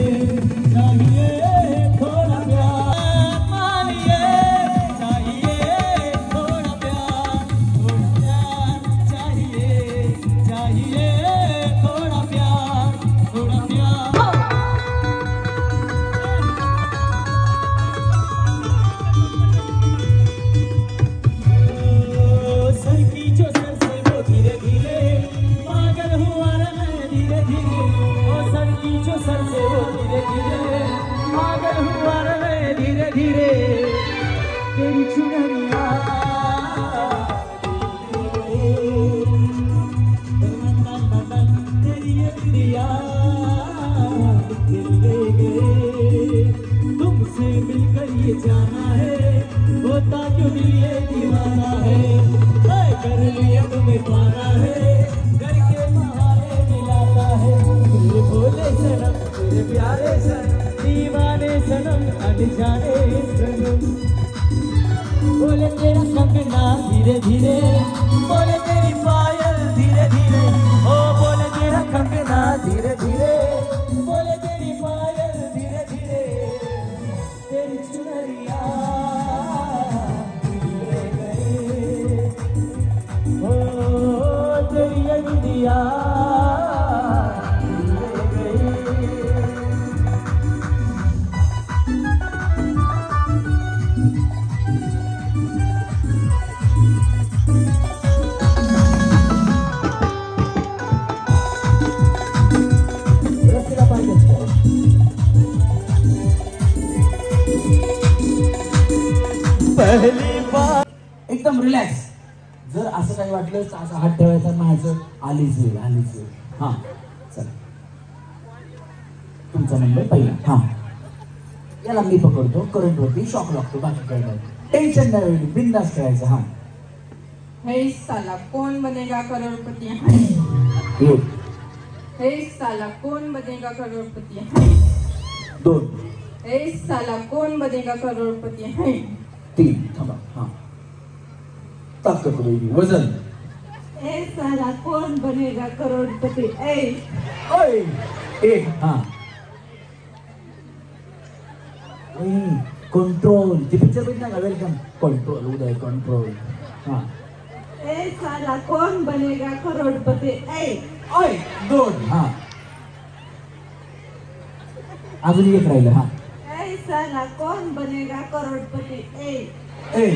चाहिए थोड़ा प्यार, मानिए चाहिए थोड़ा प्यार, चाहिए चाहिए थोड़ा प्यार, थोड़ा प्यार. सर की जो सर से वो धीरे धीरे पागल हुआ मैं धीरे धीरे, सर की जो सर से वो धीरे धीरे पागल हुआ मैं धीरे धीरे. तेरी चुनरिया तेरी ये बिंदिया दिल ले गए, तुमसे मिलकर ये जाना है, होता क्यों दिल ये दीवाना है, कर लिया तुम्हें पाना है, घर के महारे मिलाता है. तेरे भोले सनम तेरे प्यारे सनम, दीवाने सनम अनजाने सनम, बोले तेरा कंगना धीरे धीरे, बोले तेरी पायल धीरे धीरे, ओ बोले तेरा कंगना धीरे धीरे, बोले तेरी पायल धीरे धीरे. तेरी चुनरिया ले गए, ओ तेरी ये बिंदिया ले गए. पहली बार एकदम रिलॅक्स. जर असं काही वाटलं तर असं हात ठेवायचा, म्हणायचं आलीच वेळ आलीच वेळ. हा चला तुमचा नंबर पहिला. हा याला मी पकडतो, करंट वरती शॉक लागतो, बाकी काय नाही, टेन्शन नाही, बिंदास खेळायचं. हा हे साला कौन बनेगा करोड़पति है. एक, हे साला कौन बनेगा करोड़पति है. दोन, हे साला कौन बनेगा करोड़पति है. तीन, थांबा. हा ताकद वेगळी, वजन. ए साला कौन बनेगा करोड़पति. ओय एक. हा कंट्रोल, ती पिक्चर बघितला का, वेलकम कंट्रोल, उदय कंट्रोल. हा ए साला कौन बनेगा करोड़पति. ओय दोन. हा अजून एक राहिलं. हा ए साला कौन बनेगा करोड़पति. एक,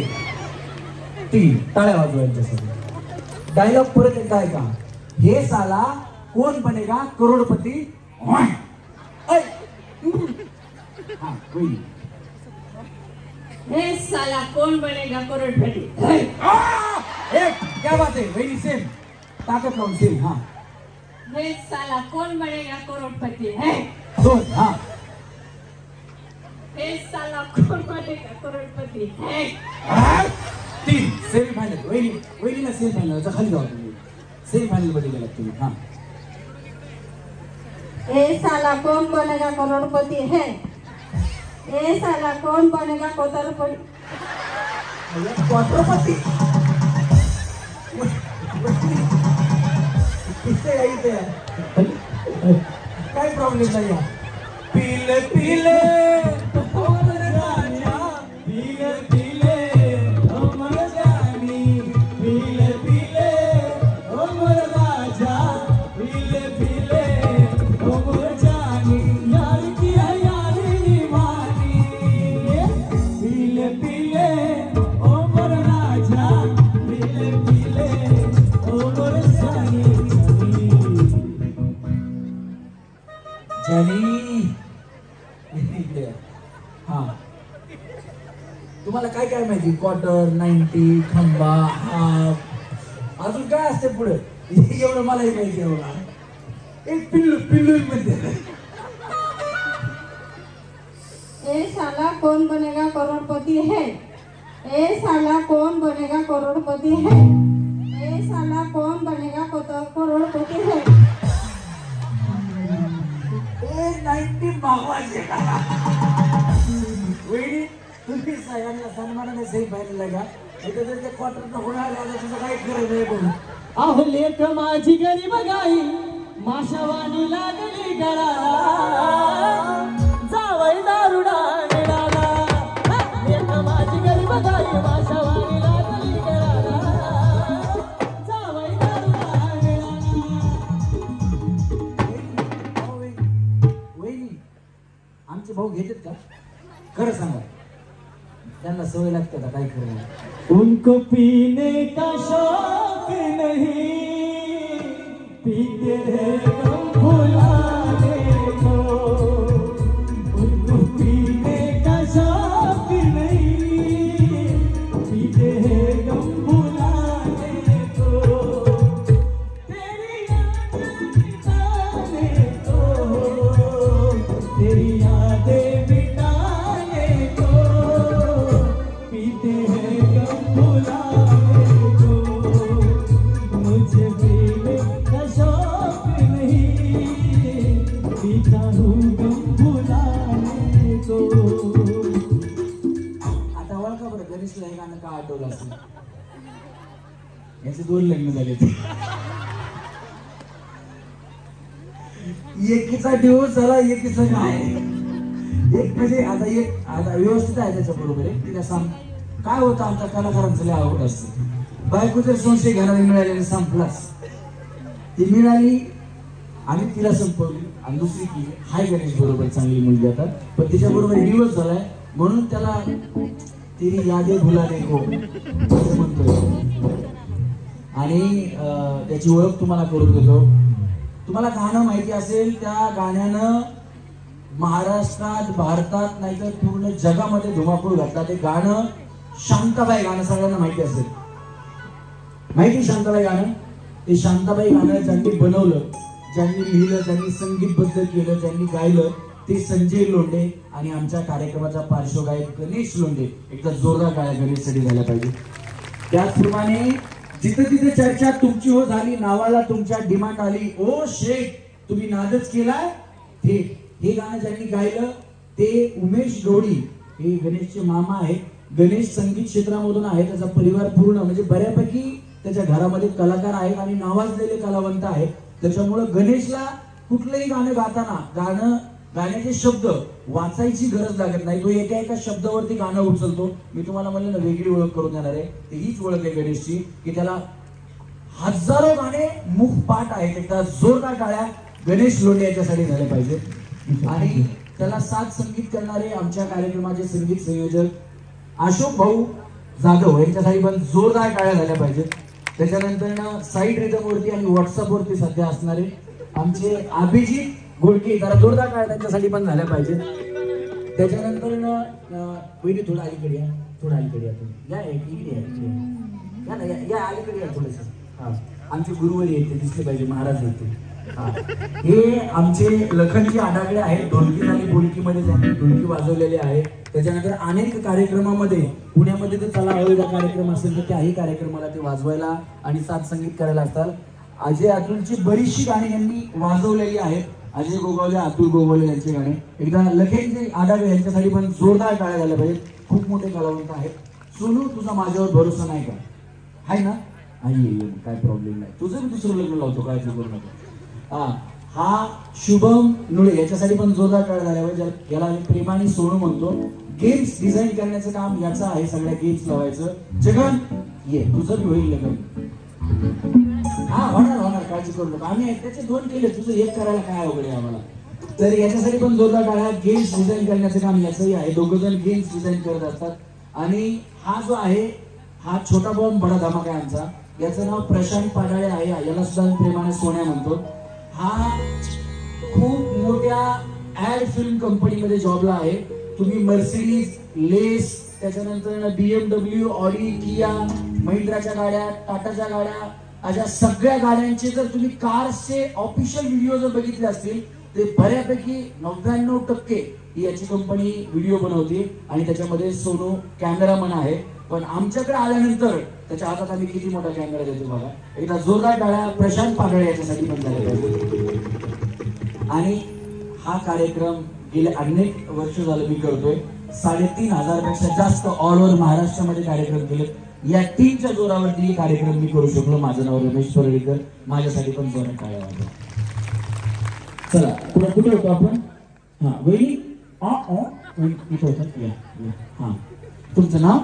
तीन. टाळ्या वाजवायच्यासाठी. डायलॉग परत एकदा ऐका. हे साला कोण बनेगा करोडपती. हा होईल. हे साला कौन बनेगा करोड़पति. एक, क्या बात है, वेरी सेम, ताकद लावून सेम. हा हे साला कौन बनेगा करोड़पति है. दोन. हा हे साला कौन बनेगा करोड़पति है. तीन. Semi final. वहिनीला सेमी फायनलच्या खाली जाऊ तुम्ही, सेमी फायनल मध्ये गेलात तुम्ही. हा ए साला कौन बनेगा करोड़पति है. ए साला कौन बनेगा करोड़पति. करोडपती काय प्रॉब्लेम नाही. पीले पीले पीले पीले अमर जानी, पीले पीले अमर राजा, पीले पीले अमर जानी, यार किया यार दीवानी, पीले पीले अमर राजा, पीले पीले अमर जानी. जानी हा तुम्हाला काय काय माहिती, क्वार्टर, 90, खंबा, हाफ, अजून काय असते पुढे, एवढं मलाही माहिती. एवढा एक पिल्लू पिल्लू मध्ये. ए साला कौन बनेगा करोड़पति है. ए साला कौन बनेगा करोड़पति है. ए साला कौन बनेगा करोड़पति है. 90 मागवायचे का वहिनी, तुम्ही सगळ्यांना सन्मानाने सही पाहिलेला का, इथे जर ते क्वार्टर नको आला त्याचं काही गरज नाही. बोलू अहो लेख माझी गरीब गाई, माशावानी लागली गळाला, जावई दारुडा मिळाला. लेख माझी गरीब गाई, माशावानी लागली गळाला, जावई दारुडा मिळाला. वहिनी आमचे भाऊ घेतात का, खरं सांगा, त्यांना सवय लागते का, काय खरं नाही. उनको पीने का शौक नहीं, पीते हैं गम भुलाने को. उनको पीने का शौक नहीं, पीते हैं गम भुलाने को. तेरी यादें मिटाने को, तेरी यादें मिटाने को, पीते हैं गम भुलाने को. मुझे पीने का शौक नहीं, पीता हूँ गम भुलाने को. आता ओळखा बरं, गणेशला हे गाणं का आठवलं असेल, यांचे 2 लग्न झाले. एकीचा डिवोर्स झाला, एकीचा नाही. एक म्हणजे आता व्यवस्थित आहे त्याच्या बरोबर आहे. तिला सांग काय होतं, आमच्या कलाकारांचं लय आवड असते. बायको जर संशय घराला मिळालेली संपलाच, ती मिळाली आणि तिला संपवली आणि दुसरी की हाय गणेश बरोबर चांगली मुलगी आता, पण तिच्या बरोबर डिवोर्स झालाय म्हणून त्याला तिने यादे भुलाने को असं म्हणतोय. आणि त्याची ओळख तुम्हाला करून देतो. तुम्हाला गाणं माहिती असेल, त्या गाण्यानं महाराष्ट्रात, भारतात नाहीतर पूर्ण जगामध्ये धुमाकूळ घातला. ते गाणं शांताबाई गाणं सगळ्यांना माहिती असेल. माहिती शांताबाई गाणं, ते शांताबाई गाणं ज्यांनी बनवलं ज्यांनी लिहिलं, ज्यांनी संगीतबद्ध केलं, ज्यांनी गायलं ते संजय लोंढे आणि आमच्या कार्यक्रमाचा पार्श्वगायक गणेश लोंढे. एकदा जोरदार टाळ्या गणेशसाठी झाल्या पाहिजे. त्याचप्रमाणे जिथे तिथे चर्चा तुमची हो झाली, नावाला तुमच्या डिमांड आली, ओ शेठ तुम्ही नादच केलाय. हे गाणं ज्यांनी गायलं ते उमेश गवडी, हे गणेशचे मामा आहेत. गणेश संगीत क्षेत्रामधून आहे, त्याचा परिवार पूर्ण म्हणजे बऱ्यापैकी त्याच्या घरामध्ये कलाकार आहेत आणि नावाजलेले कलावंत आहेत. त्याच्यामुळे गणेशला कुठलंही गाणं गाताना गाण्याचे शब्द वाचायची गरज लागत नाही. तो एका एका शब्दावरती गाणं उचलतो. मी तुम्हाला म्हणलं ना वेगळी ओळख करून देणार आहे, हीच ओळख आहे गणेशची की त्याला हजारो गाणे मुखपाठ आहेत. एकदा जोरदार टाळ्या गणेश लोंढे याच्यासाठी झाले पाहिजे. आणि त्याला साथ संगीत करणारे आमच्या कार्यक्रमाचे संगीत संयोजक अशोक भाऊ जाधव यांच्यासाठी पण जोरदार टाळ्या झाल्या पाहिजेत. त्याच्यानंतर साईड रिदम वरती आणि व्हॉट्सअप वरती सध्या असणारे आमचे अभिजित घोडके, जरा जोरदार टाळ्या त्यांच्यासाठी पण झाल्या पाहिजेत. त्याच्यानंतर पहिली थोडं अलीकडे या, थोडं अलीकडे या तुम्ही, या इकडे या अलीकडे या थोडंसं. हा आमचे गुरुवारी येते दिसले पाहिजे, महाराज येते. हे आमचे लखनजी आडागळे आहेत, ढोलकी आणि बोलकीमध्ये त्यांनी ढोलकी वाजवलेले आहे. त्याच्यानंतर अनेक कार्यक्रमामध्ये पुण्यामध्ये तर चला हळूचा कार्यक्रम असेल तर त्याही कार्यक्रमाला ते वाजवायला आणि साथ संगीत करायला असतात. अजय अतुलची बरीचशी गाणी यांनी वाजवलेली आहेत. अजय गोगावले, अतुल गोगावले यांचे गाणे. एकदा लखनजी आडागळे यांच्यासाठी पण जोरदार टाळ्या झाल्या पाहिजेत. खूप मोठे कलावंत आहेत. सोनू तुझा माझ्यावर भरोसा नाही का? आहे ना? काय प्रॉब्लेम नाही, तुझं मी दुसरं लग्न लावतो, काय करू नका. हा शुभम नुळे याच्यासाठी पण जोरदार टाळ्या झाल्या पाहिजे. याला आम्ही प्रेमाने सोनू म्हणतो. गेम्स डिझाईन करण्याचं काम याचं आहे, सगळ्या गेम्स लावायचं. जगन ये, तुझं बी होईल लग्न. हा होणार, काळजी करू नका. आम्ही त्याचे 2 केले, तुझं 1 करायला काय अवघड आहे आम्हाला. तर याच्यासाठी पण जोरदार टाळ्या. गेम्स डिझाईन करण्याचं काम याचंही आहे. 2 जण गेम्स डिझाईन करत असतात. आणि हा जो आहे हा छोटा बॉम्ब बडा धमाका आहे आमचा. याचं नाव प्रशांत पाडाळे आहे. याला सुद्धा प्रेमाने सोन्या म्हणतो. हा खूप मोठ्या ऍड फिल्म कंपनीमध्ये जॉबला आहे. तुम्ही मर्सिडीज, लेस, त्याच्यानंतर BMW, ऑडी, किया, महिंद्राच्या गाड्या, टाटाच्या गाड्या, अशा सगळ्या गाड्यांचे जर तुम्ही कार्सचे ऑफिशियल व्हिडिओ जर बघितले असतील ते बऱ्यापैकी 99% ही याची कंपनी व्हिडिओ बनवते. आणि त्याच्यामध्ये सोनू कॅमेरामन आहे. पण आमच्याकडे आल्यानंतर त्याच्या हातात आम्ही किती मोठा कॅमेरा देतो बघा. एकदा जोरदार टाळ्या प्रशांत पागळे याच्यासाठी पण झाल्या पाहिजे. आणि हा कार्यक्रम गेले अनेक वर्ष झालं मी करतोय. 3,500 पेक्षा जास्त ऑल ओव्हर महाराष्ट्रामध्ये कार्यक्रम केले. या टीमच्या जोरावरती कार्यक्रम मी करू शकलो. माझं नाव रमेश परळीकर. माझ्यासाठी पण जोरात टाळ्या वाजवा. चला कुठे होतो आपण? हा वहिनी इथे होतात. हा तुमचं नाव?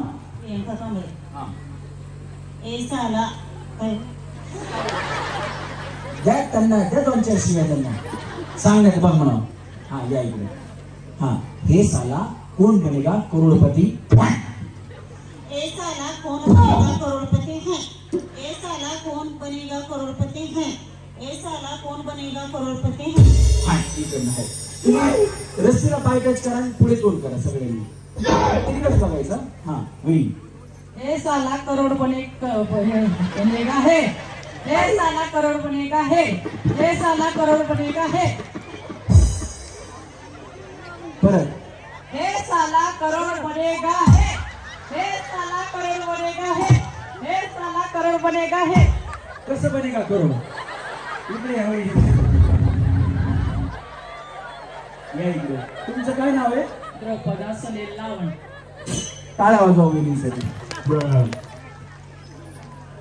त्यांना त्या 2-4 शिव्या त्यांना सांगण्यात बघ म्हणा. हा या इकडे. हा हे साला कोण बनेगा करोडपती? ए साला कौन बनेगा करोड़पति है? ए साला कौन बनेगा करोड़पति है? ए साला कौन बनेगा करोड़पति है? हा इकडनं आहे. तुम्ही रस्त्याला पाय टच करा आणि पुढे तोंड करा सगळ्यांनी. तिकडच बघायचं. हा होईल. ए साला करोड़ बनेगा है. ए साला करोड़ बनेगा है. ए साला करोड़ बनेगा है. परत. ए साला करोड़ बनेगा है. ए साला करोड़ बनेगा है. ए साला करोड़ बनेगा है. कसं बनेगा करोड? इकडे या इकडे. तुमचं काय नाव आहे? द्रौपदा सलील लावण. टाळ्या वाजवा वहिनीसाठी.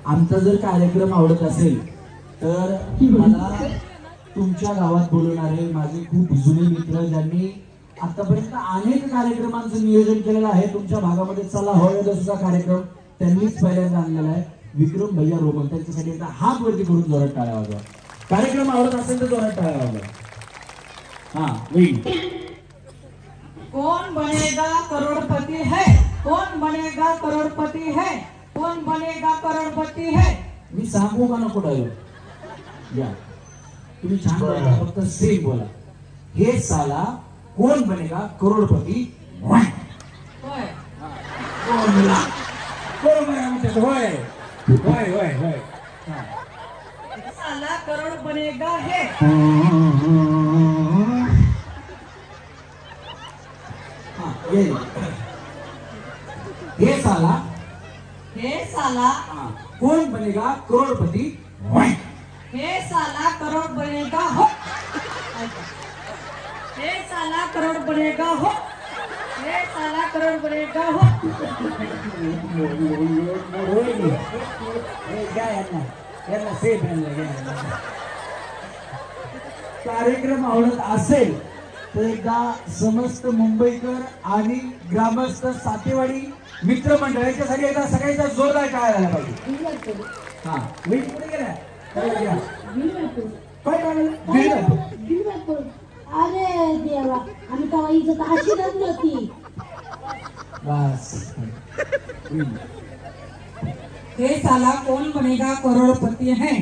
आमचा जर कार्यक्रम आवडत असेल तर मला तुमच्या गावात बोलवणारे माझे खूप जुने मित्र ज्यांनी आतापर्यंत अनेक कार्यक्रमांचं नियोजन केलेलं आहे. तुमच्या भागामध्ये चला हळूचा सुद्धा कार्यक्रम त्यांनीच पहिल्यांदा आणलेला आहे. विक्रम भैया रोमन त्यांच्यासाठी एकदा हात वरती करून जोरात टाळ्या वाजवा. कार्यक्रम आवडत असेल तर जोरात टाळ्या वाजवा. हा होईल. कौन बनेगा करोड़पति है? कौन बनेगा करोड़पति है? कौन बनेगा करोड़पति है? मी सांगू का नको डायलॉग? या तुम्ही छान बोला, फक्त सेम बोला. हे साला कौन बनेगा करोड़पति? होय होय होय होय. साला करोड बनेगा है। हाँ ये साला हाँ, कौन बनेगा करोड़पति? हे साला करोड़ बनेगा हो। हे साला करोड़ बनेगा हो। हे साला करोड़ बनेगा हो। कार्यक्रम आवडत असेल तर एकदा समस्त मुंबईकर आणि ग्रामस्थ सातेवाडी मित्रमंडळाच्यासाठी एकदा सगळ्यांचा जोरदार टाळ्या झाला पाहिजे. हा वेट कुठे गेला? काय गिरवापूर. अरे देवा, आम्ही तेव्हा इज्जत अशी नव्हती. बस हे साला कौन बनेगा करोड़पति है।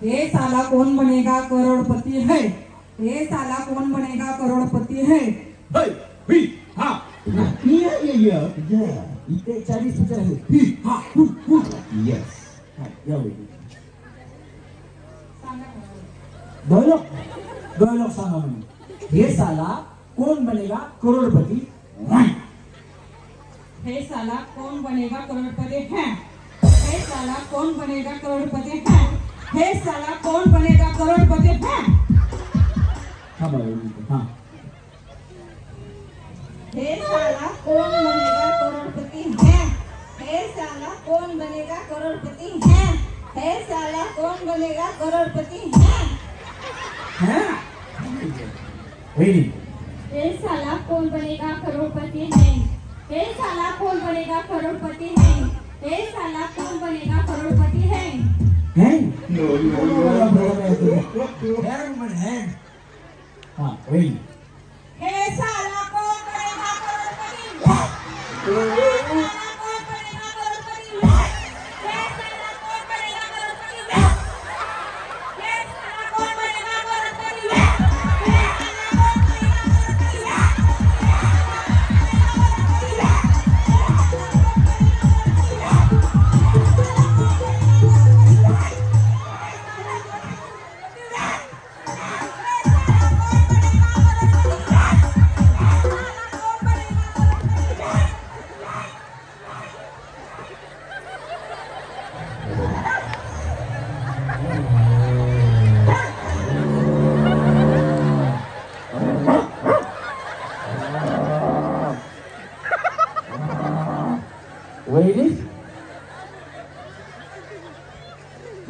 हे साला कौन बनेगा करोड़पति है। हे साला कौन बनेगा करोड़पति है। हा इथे 40 विचार येस डायलॉग सांगा म्हणून. हे साला कौन बनेगा करोड़पति? हे साला कौन बनेगा करोड़पति है। हे साला कौन बनेगा करोड़पति है। हे साला कौन बनेगा करोड़पति है। हाँ हे साला कौन बनेगा करोड़पति है। हे साला कौन बनेगा करोड़पति है। हे साला कौन बनेगा करोड़पति है। हे साला कौन बनेगा करोड़पति है। हे साला कौन बनेगा करोड़पति है। हे साला कौन बनेगा करोड़पति है। हाँ वही हे साला कौन बनेगा करोड़पति है। हे साला कौन बनेगा करोड़पति है। हे साला कौन बनेगा करोड़पति है। हे साला कौन बनेगा करोड़पति है।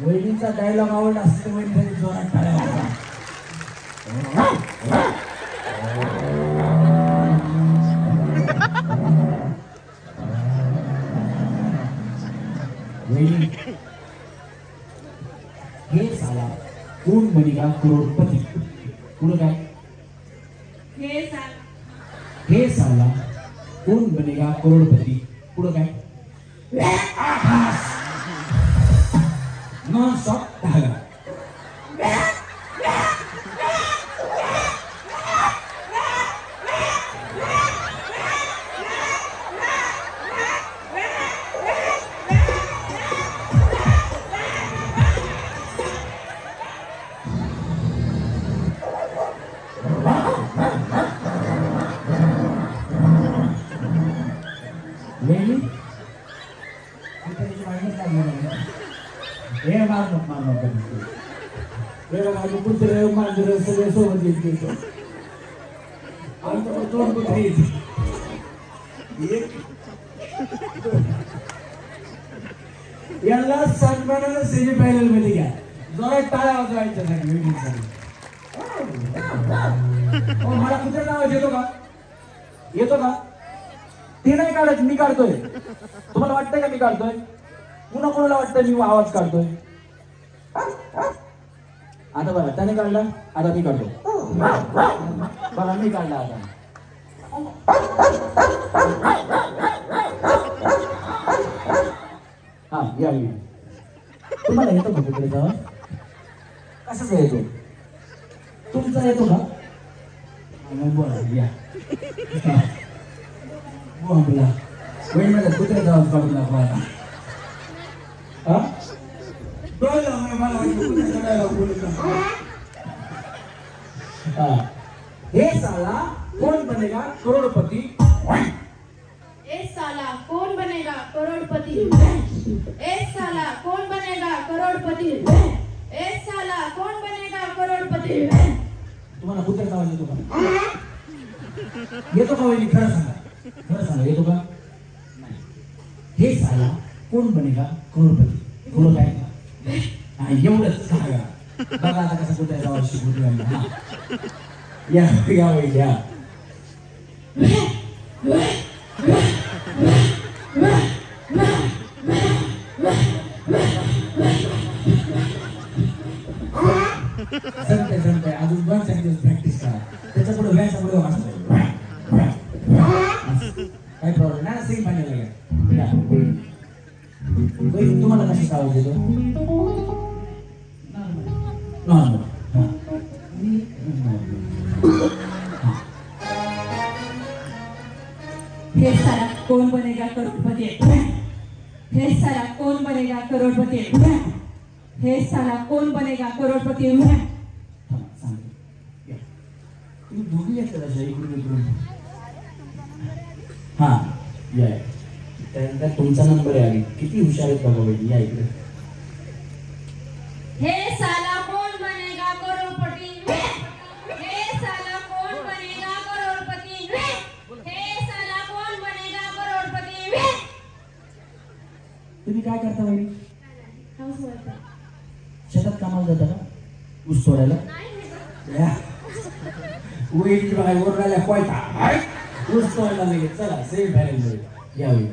वहिनीचा डायलॉग आवडला असतो वहिनी जोरात टाळ्या वाजवा. हे साला कौन बनेगा करोड़पति? पुढं काय? हे साला कौन बनेगा करोड़पति? पुढं काय? नॉन स्टॉप धागा. कुत्रे मांजर सगळे सोबत घेतो. दोन कुत्रे याला सन्मानानं सेमी फायनल मध्ये घ्या. जोरात टाळ्या वाजवायच्यासाठी. मला कुत्रे नाव येतो का? येतो का? ते नाही काढत, मी काढतोय. तुम्हाला वाटतंय का मी काढतोय? पुन्हा कोणाला वाटतंय मी आवाज काढतोय? आता बघा त्याने काढला, आता मी काढतो. बघा मी काढला आता. हा या तुम्हाला येतो का कुत्र्याचा आवाज? कशाचा येतो? तुमचा येतो का? बोला या बोला वहिनीला कुत्र्याचा आवाज काढून दाखवा. कळलं मला वाटलं कुठे डायलॉग बोलत नाही. हे साला कौन बनेगा करोड़पति. ए साला कौन बनेगा करोड़पति. ए साला कौन बनेगा करोड़पति. ए साला कौन बनेगा करोड़पति. तुम्हाला कुत्र्याचा आवाज येतो का? येतो का वहिनी? खरं सांगा, खरं सांगा, येतो का? नाही. हे साला कोण बनेगा करोडपती. पुढं काय? एवढंच सांगा. बघा आता कसा कुत्र्याचा आवाज शिकवतो यांना. हा या या वहिनी या. जमतंय अजून 2 सेकंद प्रॅक्टिस करा. त्याच्या पुढे व्यायामापुढे काही प्रॉब्लेम नाही. सेम पाण्याला घ्या. तुम्हाला कशाचा आवाज येतो? नॉर्मल. हे साला कौन बनेगा करोड़पति. हे साला कौन बनेगा करोड़पति. हे साला कौन बनेगा करोड़पति. दोघी येतात अशा इकडून इकडून. हा या त्यानंतर तुमचा नंबर आहे. आधी किती हुशार आहेत बघा वहिनी. या इकडे. हे साला कौन बनेगा करोड़पति. हे साला कौन बनेगा करोड़पति. हे साला कौन बनेगा करोड़पति. तुम्ही काय करता वहिनी? हाऊसवाईफ. शेतात कामाला जाता का? ऊस तोडायला? वहिनी बघा ओरडायला कोयता ऊस तोडायला लगेच. चला सेम बॅलन्स या वहिनी.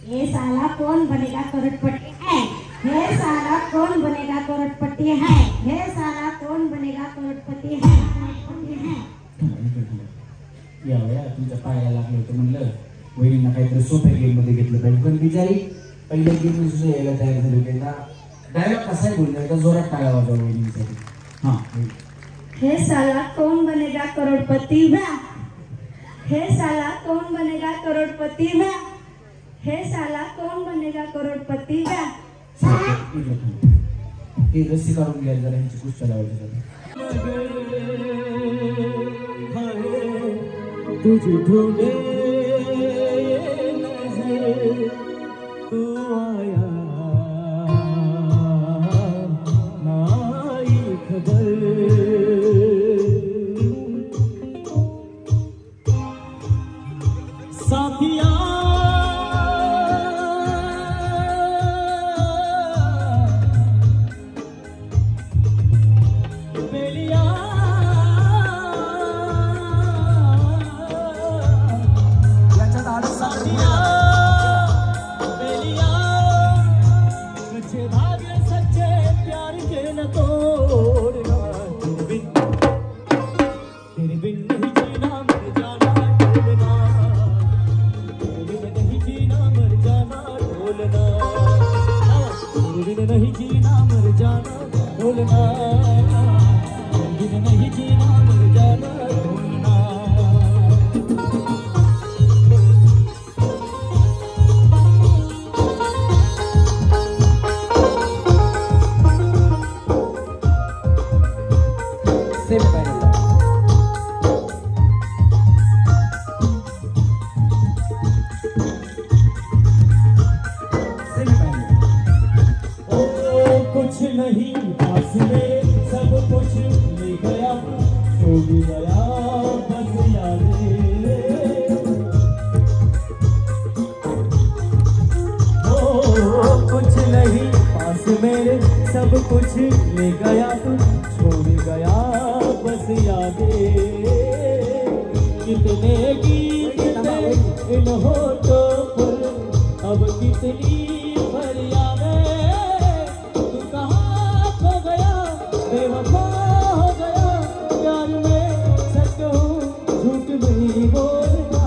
ये साला कौन बनेगा करोड़पति है. ये साला कौन बनेगा करोड़पति है. ये साला कौन बनेगा करोड़पति है. या तुमच्या पायाला लागलं होतं म्हणलं वहिनींना काहीतरी सोप्या गेम मध्ये घेतलं पाहिजे. पण बिचारी पहिल्या गेम मध्ये सुद्धा यायला तयार झाली होती. डायलॉग कसा आहे बोलला एकदा जोरात टाळा वाजवा वहिनींसाठी. हा हे साला कौन बनेगा करोड़पति है. हे साला कौन बनेगा करोड़पति है. हे साला कौन बनेगा करोड़पति है. हे रस्सी काढून घ्यायला जरा यांची कुस्त्या लावायची. तुझे ढूंढे तू आया नाई खबर. साथिया नहीं जीना मर जाना ढोलना. नहीं जीना मर जाना ढोलना. कुछ नहीं पास में सब कुछ ले गया सो भी गया बस यादें. कुछ नहीं पास मेरे सब कुछ ले गया छोड़ गया बस यादें. कितने गीत इन होठों पर अब कितनी फरियादें. तू कहाँ खो गया बेवफा हो गया प्यार में सच हूँ झूठ नहीं बोलना.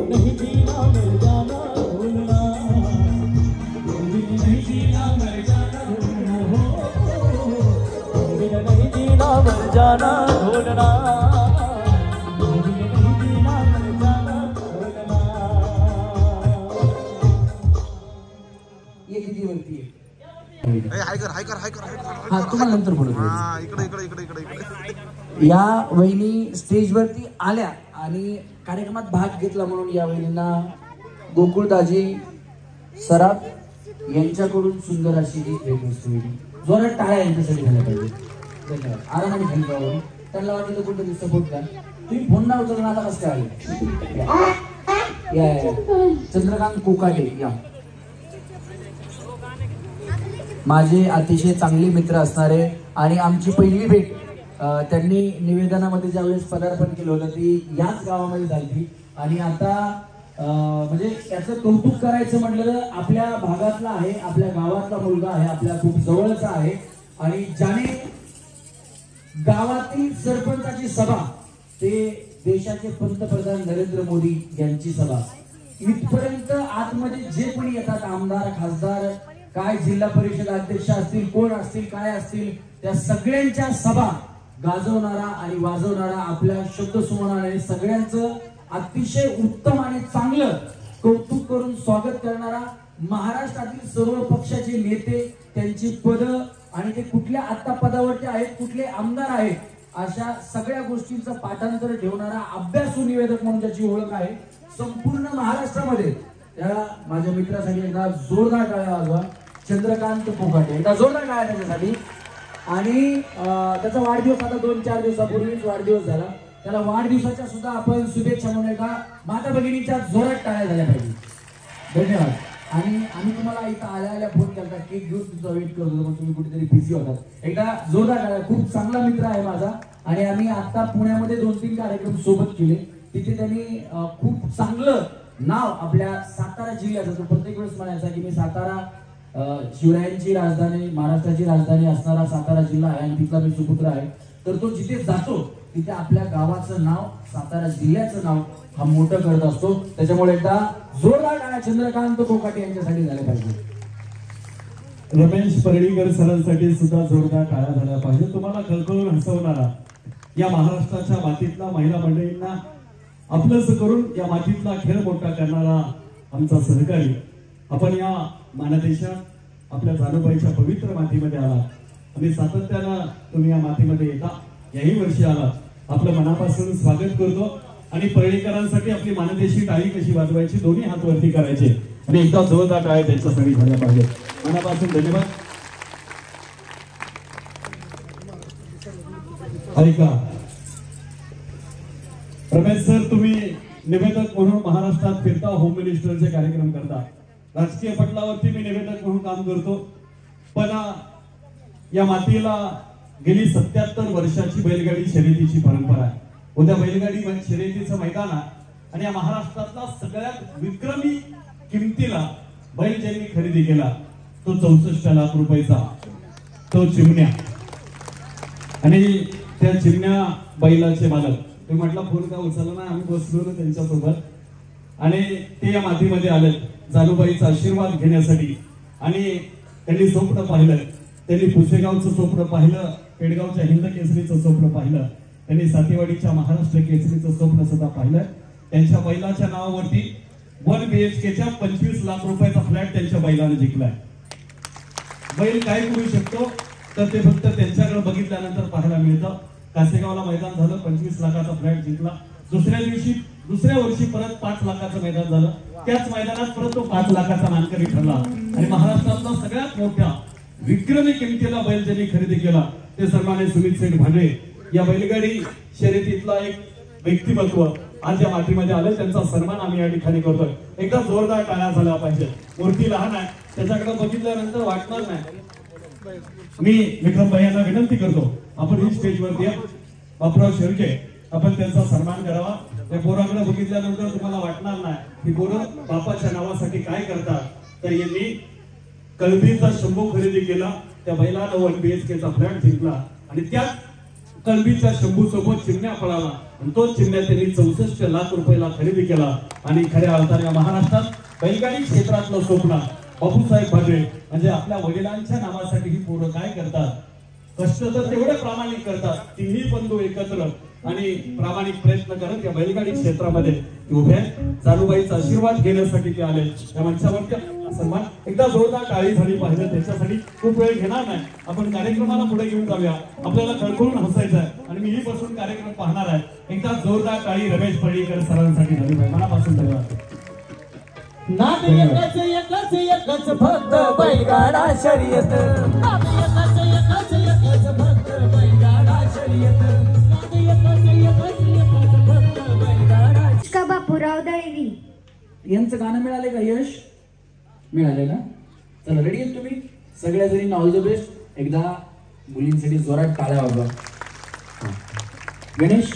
नहीं जीना मर जाना भूलना. नहीं जीना मर जाना भूलना. नहीं जीना मर जाना भूलना. माहिती हाय कर हाय कर हाय कर हाय कर हा तुम्हाला नंतर बोलतो. इकडे इकडे इकडे इकडे इकडे या वहिनी स्टेजवरती आल्या आणि कार्यक्रमात भाग घेतला म्हणून या वहिनींना गोकुळदाजी सराफ यांच्याकडून सुंदर अशी ही भेट वस्तू मिळाली. जोरात टाळ्या यांच्यासाठी झाल्या पाहिजे. धन्यवाद. आरामाने खाली जावं. त्यांना वाटलं कोणतरी सपोर्ट करा. तुम्ही फोन ना उचलून आता कसं काय आले? या चंद्रकांत कोकाटे या माझे अतिशय चांगले मित्र असणारे आणि आमची पहिली भेट त्यांनी निवेदनामध्ये ज्यावेळेस पदार्पण केलं होतं ती याच गावामध्ये झाली. आणि आता म्हणजे याचं कौतुक करायचं म्हटलं तर आपल्या भागातला आहे, आपल्या गावातला मुलगा आहे, आपल्या खूप जवळचा आहे. आणि ज्याने गावातील सरपंचाची सभा ते देशाचे पंतप्रधान नरेंद्र मोदी यांची सभा इथपर्यंत आतमध्ये जे कोणी येतात आमदार खासदार काय जिल्हा परिषद अध्यक्ष असतील कोण असतील काय असतील त्या सगळ्यांच्या सभा गाजवणारा आणि वाजवणारा आपल्या शब्दसुमनाने सगळ्यांचं अतिशय उत्तम आणि चांगलं कौतुक करून स्वागत करणारा महाराष्ट्रातील सर्व पक्षाचे नेते त्यांची पद आणि ते कुठल्या आता पदावरती आहेत कुठले आमदार आहेत अशा सगळ्या गोष्टींचं पाठांतर ठेवणारा अभ्यासू निवेदक म्हणून त्याची ओळख आहे संपूर्ण महाराष्ट्रामध्ये. त्या माझ्या मित्रासाठी एकदा जोरदार टाळ्या वाजवा. चंद्रकांत कोकाटे एकदा जोरदार टाळ्या त्याच्यासाठी. आणि त्याचा वाढदिवस आता 2-4 दिवसापूर्वीच वाढदिवस झाला. त्याला वाढदिवसाच्या सुद्धा आपण शुभेच्छा म्हणून एका माता भगिनीच्या जोरात टाळ्या झाल्या पाहिजे. धन्यवाद. आणि आम्ही तुम्हाला इथं आल्या फोन केला केक घेऊन तुमचा वेट करत होतो तुम्ही कुठेतरी बिझी होतात. एकदा जोरदार टाळ्या. खूप चांगला मित्र आहे माझा आणि आम्ही आता पुण्यामध्ये 2-3 कार्यक्रम सोबत केले. तिथे त्यांनी खूप चांगलं नाव आपल्या सातारा जिल्ह्याचं तो प्रत्येक वेळेस म्हणायचा की मी सातारा शिवरायांची राजधानी महाराष्ट्राची राजधानी असणारा सातारा जिल्हा आहे आणि तिथला मी सुपुत्र आहे. तर तो जिथे जातो तिथे आपल्या गावाचं नाव सातारा जिल्ह्याचं नाव हा मोठं करत असतो. त्याच्यामुळे एकदा जोरदार टाळ्या चंद्रकांत कोकाटे यांच्यासाठी झाल्या पाहिजे. रमेश परळीकर सरांसाठी सुद्धा जोरदार टाळ्या झाल्या पाहिजे. तुम्हाला खळखळून हसवणारा या महाराष्ट्राच्या मातीतला महिला मंडळींना आपलंच करून या मातीतला खेळ मोठा करणारा आमचा सहकारी. आपण या मानदेशात आपल्या जानूबाईच्या पवित्र मातीमध्ये आला आणि सातत्यानं तुम्ही या मातीमध्ये येता. याही वर्षी आला. आपलं मनापासून स्वागत करतो आणि परळीकरांसाठी आपली मानदेशी टाळी कशी वाजवायची दोन्ही हात वरती करायचे आणि एकदा जोरदार टाळ्या त्यांच्यासाठी झाल्या पाहिजे. मनापासून धन्यवाद. ऐका रमेश सर तुम्ही निवेदक म्हणून महाराष्ट्रात फिरता होम मिनिस्टरचे कार्यक्रम करता. राजकीय पटलावरती मी निवेदक म्हणून काम करतो पण या मातीला गेली 77 वर्षाची बैलगाडी शर्यतीची परंपरा आहे. उद्या बैलगाडी शर्यतीचं मैदान आहे आणि या महाराष्ट्रातला सगळ्यात विक्रमी किमतीला बैल ज्यांनी खरेदी केला तो 64 लाख रुपयाचा तो चिमण्या आणि त्या चिमण्या बैलाचे मालक ते म्हटलं फोन का उचलला ना आम्ही बसलो ना त्यांच्यासोबत आणि ते या मातीमध्ये आले जानूबाईचा आशीर्वाद घेण्यासाठी आणि त्यांनी स्वप्न पाहिलं. त्यांनी पुसेगावचं स्वप्न पाहिलं, पेडगावच्या हिंद केसरीचं स्वप्न पाहिलं, त्यांनी सातेवाडीच्या महाराष्ट्र केसरीचं स्वप्न सुद्धा पाहिलं. त्यांच्या बैलाच्या नावावरती 1 BHKच्या 25 लाख रुपयाचा फ्लॅट त्यांच्या बैलाने जिंकलाय. बैल काय करू शकतो तर ते फक्त त्यांच्याकडे बघितल्यानंतर पाहायला मिळतं. कासेगावला मैदान झालं 25 लाखाचा फ्लॅट जिंकला. दुसऱ्या वर्षी परत 5 लाखाचं मैदान झालं. त्याच मैदानात परत तो 5 लाखाचा मानकरी ठरला आणि महाराष्ट्रातला सगळ्यात मोठ्या विक्रमी किमतीला बैल ज्यांनी खरेदी केला ते सन्मान्य सुमित सेठ भांडे. या बैलगाडी शर्यतीतला एक व्यक्तिमत्व आज या मातीमध्ये आले त्यांचा सन्मान आम्ही या ठिकाणी करतोय. एकदा जोरदार टाळ्या झाल्या पाहिजे. मूर्ती लहान आहे त्याच्याकडे बघितल्यानंतर वाटणार नाही. मी विक्रम भाई यांना विनंती करतो आपण ही स्टेजवरती बापराव शेळके आपण त्यांचा सन्मान करावा. त्या पोराकडे बघितल्यानंतर तुम्हाला वाटणार नाही की पोरं बापाच्या नावासाठी काय करतात. तर यांनी कळबीचा शंभू खरेदी केला. त्या बैलानं 1 BHKचा फ्लॅट जिंकला आणि त्याच कळबीच्या शंभू सोबत चिमण्या पळाला आणि तो चिमण्या त्यांनी 64 लाख रुपयाला खरेदी केला. आणि खऱ्या अर्थाने महाराष्ट्रात बैलगाडी क्षेत्रातलं स्वप्न बापूसाहेब भांडे म्हणजे आपल्या वडिलांच्या नावासाठी ही पोरं काय करतात कष्ट तर तेवढे प्रामाणिक करतात, तिन्ही बंधू एकत्र आणि प्रामाणिक प्रयत्न करत या बैलगाडी क्षेत्रामध्ये उभे आहेत. चालूबाईचा आशीर्वाद घेण्यासाठी ते आले. त्या मंचावरती सन्मान एकदा जोरदार टाळी झाली पाहिजे. त्याच्यासाठी खूप वेळ घेणार नाही, आपण कार्यक्रमाला पुढे घेऊन जाऊया. आपल्याला खळखळून हसायचं आहे आणि मीही बसून कार्यक्रम पाहणार आहे. एकदा जोरदार टाळी रमेश पडळीकर सरांसाठी झाली पाहिजे. मनापासून धन्यवाद. नाद एकच एकच एकच फक्त बैलगाडा शर्यत. नाद एकच एकच फक्त बैलगाडा शर्यत. नाद एकच एकच फक्त बैलगाडा. का बापूराव दळवी यांचं गाणं मिळाले का? यश मिळाले ना? चला रेडी आहेत तुम्ही सगळ्या जणी? All the best. एकदा मुलींसाठी जोरात टाळ्या वाजवा. गणेश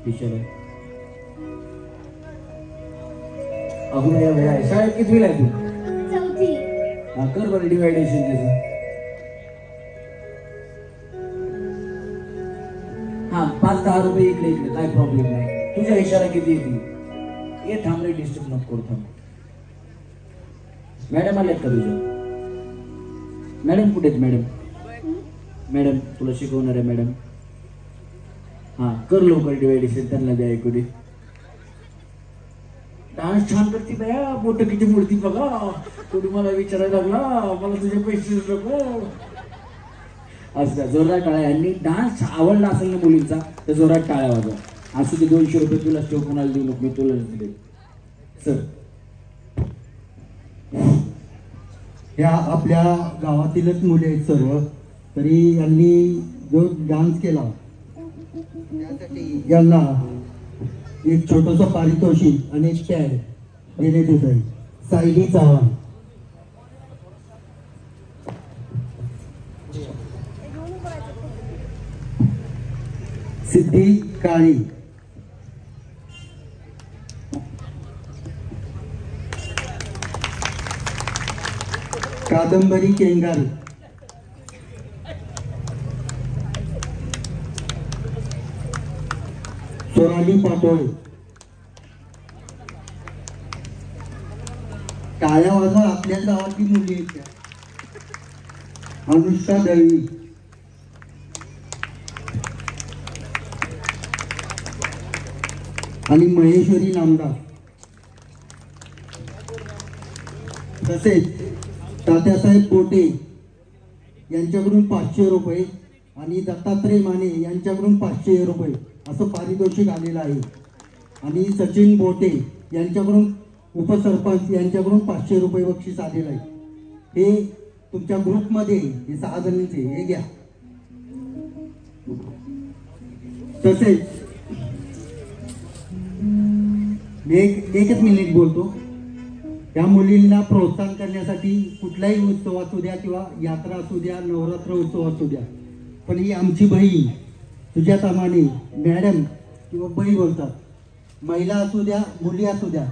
इशारा अगं या भैया शाळेत कितवीला आहे तू? चौथी. हा कर बरं डिवायडेशन त्याचं. हा 5-10 रुपये इकडे इकडे काय प्रॉब्लेम नाही. तुझ्या इशारा किती येतील? ये थांब रे, डिस्टर्ब नको करू थांब. मॅडम आल्यात का तुझ्या? मॅडम कुठे आहेत मॅडम? मॅडम तुला शिकवणार आहे मॅडम. हा कर लवकर डिवायडेशन, त्यांना द्या ऐकू दे. डान्स छान करते बया, बोट किती मोडती बघा. कोणी मला विचारायला लागला मला तुझे पैसे नको. असं जोरदार टाळ्या. यांनी डान्स आवडला असेल ना मुलींचा तर जोरात टाळ्या वाजवा. असू दे 200 रुपये तुला ठेव, कोणाला देऊ नको, मी तुलाच दिले. सर ह्या आपल्या गावातीलच मुले आहेत सर्व, तरी यांनी जो डान्स केला त्यासाठी यांना एक छोटंसं पारितोषिक आणि एक पॅड देण्यात येत आहे. सायली चव्हाण. सिद्धी काळी. कादंबरी केंगारी. सोनाली पाटोळे. टाळ्या वाजवा, आपल्या गावातली मुली आहेत त्या. अनुष्का दळवी. आणि महेश्वरी नामदार. तसेच तात्यासाहेब पोटे यांच्याकडून 500 रुपये आणि दत्तात्रय माने यांच्याकडून 500 रुपये असं पारितोषिक आलेलं आहे. आणि सचिन बोटे यांच्याकडून उपसरपंच यांच्याकडून 500 रुपये बक्षीस आलेलं आहे. हे तुमच्या ग्रुपमध्ये हे 6 जणांचे हे घ्या. तसेच मी एकच मिनिट बोलतो. या मुलींना प्रोत्साहन करण्यासाठी कुठलाही उत्सव असू द्या किंवा यात्रा असू द्या, नवरात्र उत्सव असू द्या, पण ही आमची बहीण सुजाता माने मॅडम किंवा बाई बोलतात, महिला असू द्या मुली असू द्या,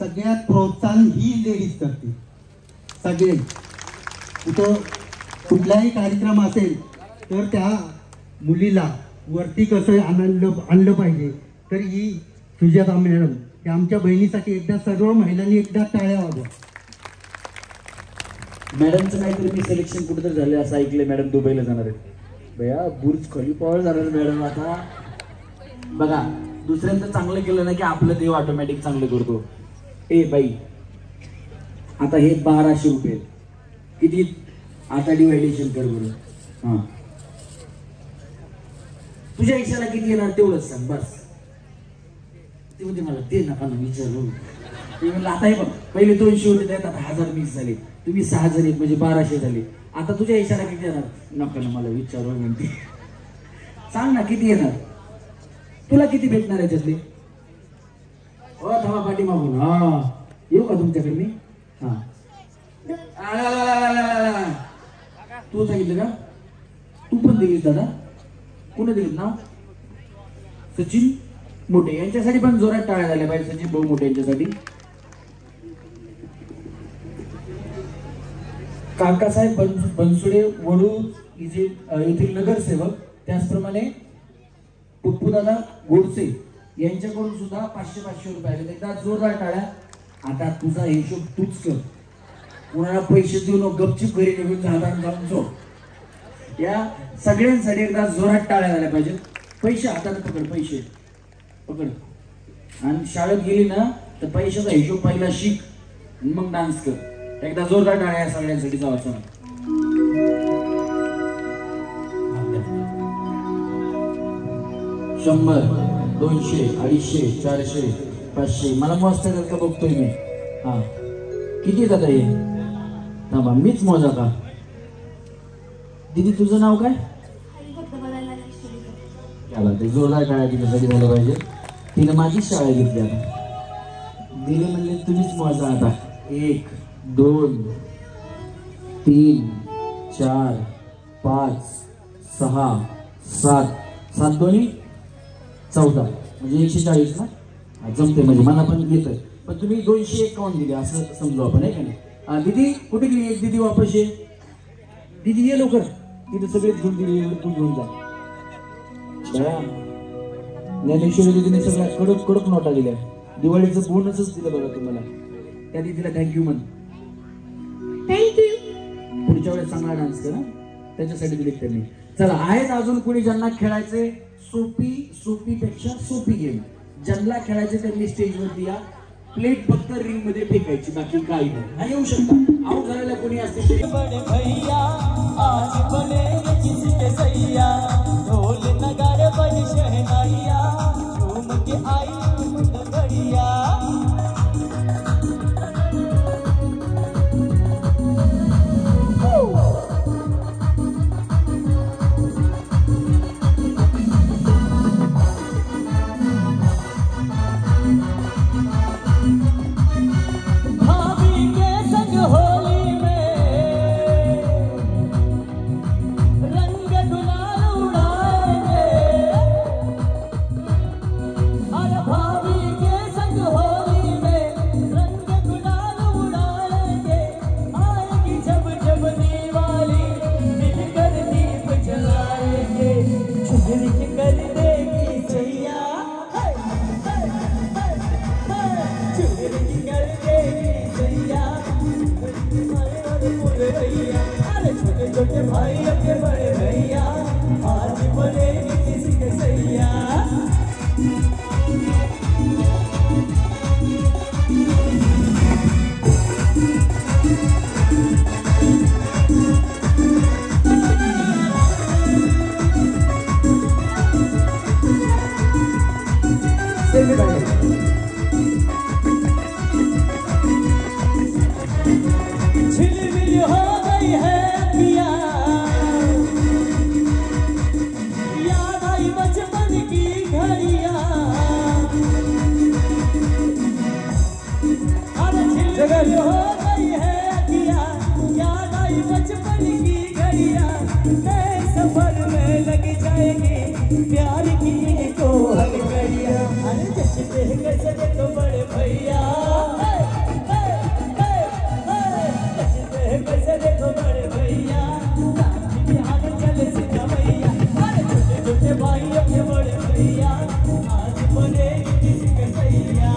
सगळ्यात प्रोत्साहन ही लेडीज करते. सगळे कुठं कुठलाही कार्यक्रम असेल तर त्या मुलीला वरती कसं आणलं पाहिजे, तर ही सुजाता मॅडम की आमच्या बहिणीसाठी एकदा सर्व महिलांनी एकदा टाळ्या वाजवा. मॅडमचं काहीतरी मी सिलेक्शन कुठेतरी झालं असं ऐकलंय. मॅडम दुबईला जाणार आहे भैया, बुर्ज खलिफावर जाणार मॅडम. आता बघा दुसऱ्यांचं चांगलं केलं ना की आपलं देव ऑटोमॅटिक चांगलं करतो. ए बाई आता हे 1200 रुपये किती? आता डिवायडेशन कर बरं. हां तुझ्या इच्छाला किती येणार तेवढंच सांग बस. ते म्हणजे मला ते नका ना विचारू. ते म्हणलं आता हे बघ पहिले 200 होते त्यात आता 1000 मिक्स झाले, तुम्ही 6 जण आहेत म्हणजे 1200 झाले. आता तुझ्या इशारा किती येणार? नका ना मला विचारू म्हणते. सांग ना किती येणार? तुला किती भेटणार आहे त्यातले? हो थांबा पाठी मागून. हा येऊ का तुमच्याकडे मी? हा तू सांगितलं का? तू पण दिलीस दादा? कोणी दिलीस नाव? सचिन मोठे यांच्यासाठी पण जोरात टाळ्या झाल्या पाहिजे. सचिन भाऊ मोठे यांच्यासाठी. काकासाहेब बनसुडे वडू येथील नगरसेवक, त्याचप्रमाणे पप्पूदादा गोडसे यांच्याकडून सुद्धा 500 रुपये आले. एकदा जोरदार टाळ्या. आता तुझा हिशोब तूच कर, कोणाला पैसे देऊ नको, गपचीप घरी निघून जाताना जाऊन झोप. या सगळ्यांसाठी एकदा जोरात टाळ्या झाल्या पाहिजे. पैसे हातात पकड, पैसे पकड. आणि शाळेत गेली ना तर पैशाचा हिशोब पहिला शिक, मग डान्स कर. एकदा जोरदार टाळ्या सगळ्यांसाठी. जावा चला. 100 200 250 400 500 मला मस्त का बघतोय मी. हा किती जाता हे? थांबा मीच मोजा का? दीदी तुझं नाव काय? त्याला ते जोरदार टाळ्या तिच्यासाठी झालं पाहिजे. तिनं माझी शाळा घेतली. आता दिले म्हणले तुम्हीच मोजा. आता 1 2 3 4 5 6 7 7 दोन्ही 14. म्हणजे 140 ना जमते, म्हणजे मला पण येतं. पण तुम्ही 251 दिले असं समजू आपण, आहे का नाही? दीदी कुठे गेली? एक दीदी वापस ये. दीदी ये लवकर, तिथे सगळेच घेऊन दिली, तू घेऊन जा. ज्ञानेश्वरी दीदीने सगळ्या कडक कडक नोटा दिल्या. दिवाळीचं बोनसच दिलं बघा तुम्हाला. त्या दीदीला थँक्यू म्हण. थँक्यू. पुढच्या वेळेस चांगला डान्स करा, त्याच्यासाठी दिले त्यांनी. चला, आहेत अजून कोणी ज्यांना खेळायचे सोपी पेक्षा सोपी गेम? ज्यांना खेळायचे त्यांनी स्टेजवरती या. प्लेट फक्त रिंग मध्ये फेकायची, बाकी काही नाही. आणि येऊ शकता. आऊट झालेला कोणी असतील भैया आज बने किसके सैया, ढोल नगाड़े बज शहनाइया, झूम के आई बढ़िया. छोटे भाई अपने बड़े भैया आज बने किसी के सैया. झिलमिल हो गई है पिया, याद आई बचपन की घड़ियां. अरे झिलमिल हो गई है पिया, याद आई बचपन की घड़ियां. नए सफर में लग जाएगी प्यार की को हथकड़ियां. अरे जचते कैसे देखो बड़े भैया, कैसे देखो बड़े भैया, आगे चले सीधा भैया. अरे छोटे छोटे भाई अपने बड़े भैया आज बने किसी के सैया.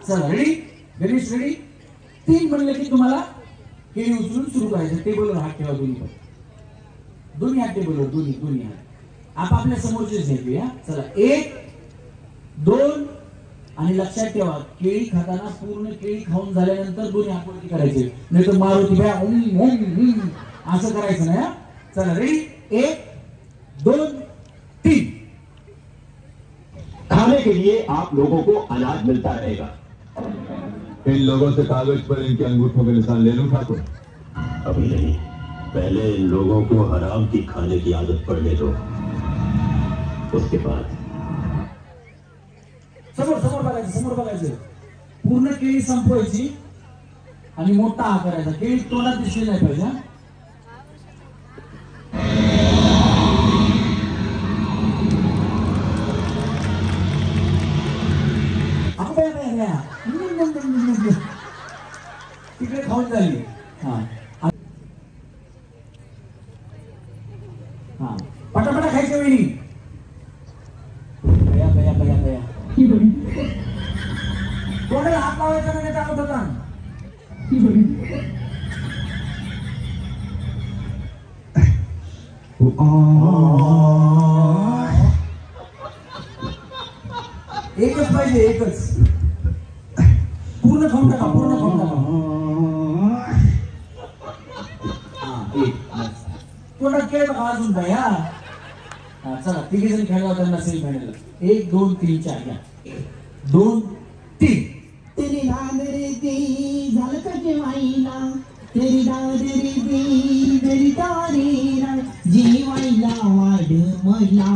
चला, रेडी? गणेश रेडी? 3 म्हणले की तुम्हाला केळी उचलून सुरू करायचं. टेबलवर हात ठेवा, दोन्ही हात टेबलवर, दोन्ही हात आपापल्या समोरचेच घ्यायचे. चला, 1 2 आणि लक्षात ठेवा, केळी खाताना पूर्ण केळी खाऊन झाल्यानंतर दोन्ही हात वरती करायचे, नाही तर मारुती असं करायचं नाही. चला, रेडी? 1 2 3. खाने के लिए आप लोगों को अनाज मिलता रहेगा. इन लोगों से कागज पर इनके अंगूठों के निशान ले लूं ठाकुर? अभी नहीं, पहले इन लोगों को हराम की खाने की आदत पड़ने दो, उसके बाद. समोर बघायचं. पूर्ण केळी संपवायची आणि मोठा हा करायचा. केळी तोंडात दिसली नाही पाहिजे. तिकडे खाऊन झाली. पटापटा खायच्या वेळी कोणाला हात लावायचा नाही, चालत होता. एकच पाहिजे, एकच. पूर्ण खाऊन टाका, पूर्ण खाऊन टाका. तोंडात खेळ बघा अजून काय. चला, 3 जण खेळला त्यांना सेमी फायनल. 1 2 3 4 घ्या. 2 3. तेरी दादरी दी झालं का जेवायला, तेरी दादरी दी रे राळ जीवायला वाढ मला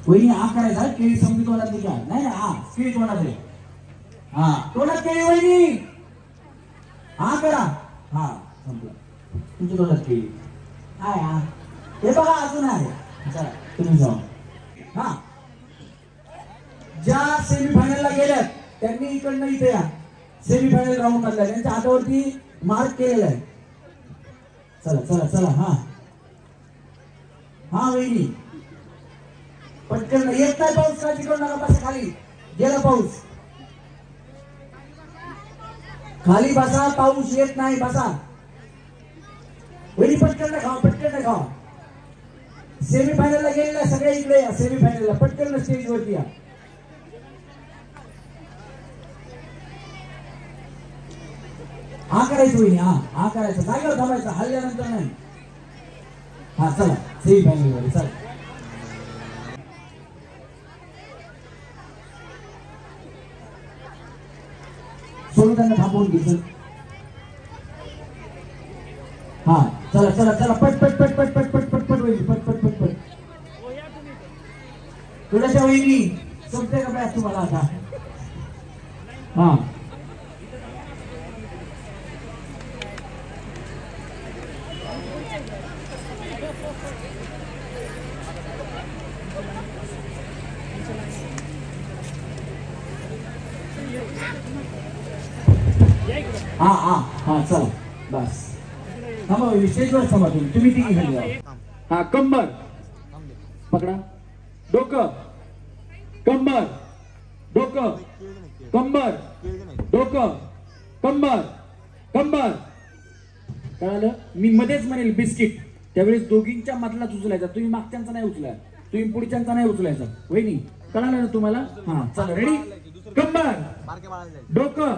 वहिनी हा करायचा केळी संपली तोंडात का नाही हा केळी तोंडात आहे हा तोंडात केळी वहिनी हा करा हा संपलं तुमच्या तोंडात केळी काय हा हे बघा अजून आहे चला तुम्ही जाऊ हा ज्या सेमीफायनलला गेल्यात त्यांनी इकडनं इथे या सेमीफायनल राऊंड मधल्या त्यांच्या हातावरती मार्क केलेला आहे चला चला चला हा हा वहिनी पटकन येत नाही पाऊस काळजी करू नका बसा खाली गेला पाऊस खाली बसा पाऊस येत नाही बसा वहिनी पटकन खावा पटकन खावा सेमीफायनलला गेलेल्या सगळ्या इकडे या सेमीफायनलला पटकन स्टेज वरती या हा करायचं वहिनी हा करायचं जागेवर थांबायचं हल्ल्यानंतर नाही हा चला सेमीफायनल वर चला सोडून त्यांना थांबवून घ्यायचं हा चला चला चला पट पट पट पट पट पट पट पट वहिनी पट पट पट पट थोड्याशा वहिनी संपते का बॅस तुम्हाला आता हा हा हा हा चला बस थांबा स्टेजवर थांबा तुम्ही तिघी खाली जावा हा कंबर पकडा डोकं कंबर डोकं कंबर डोकं कंबर कंबर कळालं मी मध्येच म्हणेल बिस्किट त्यावेळेस दोघींच्या मधलाच उचलायचा तुम्ही मागच्यांचा नाही उचलाय तुम्ही पुढच्यांचा नाही उचलायचा वहिनी कळालं ना तुम्हाला हा चला रेडी कंबर डोकं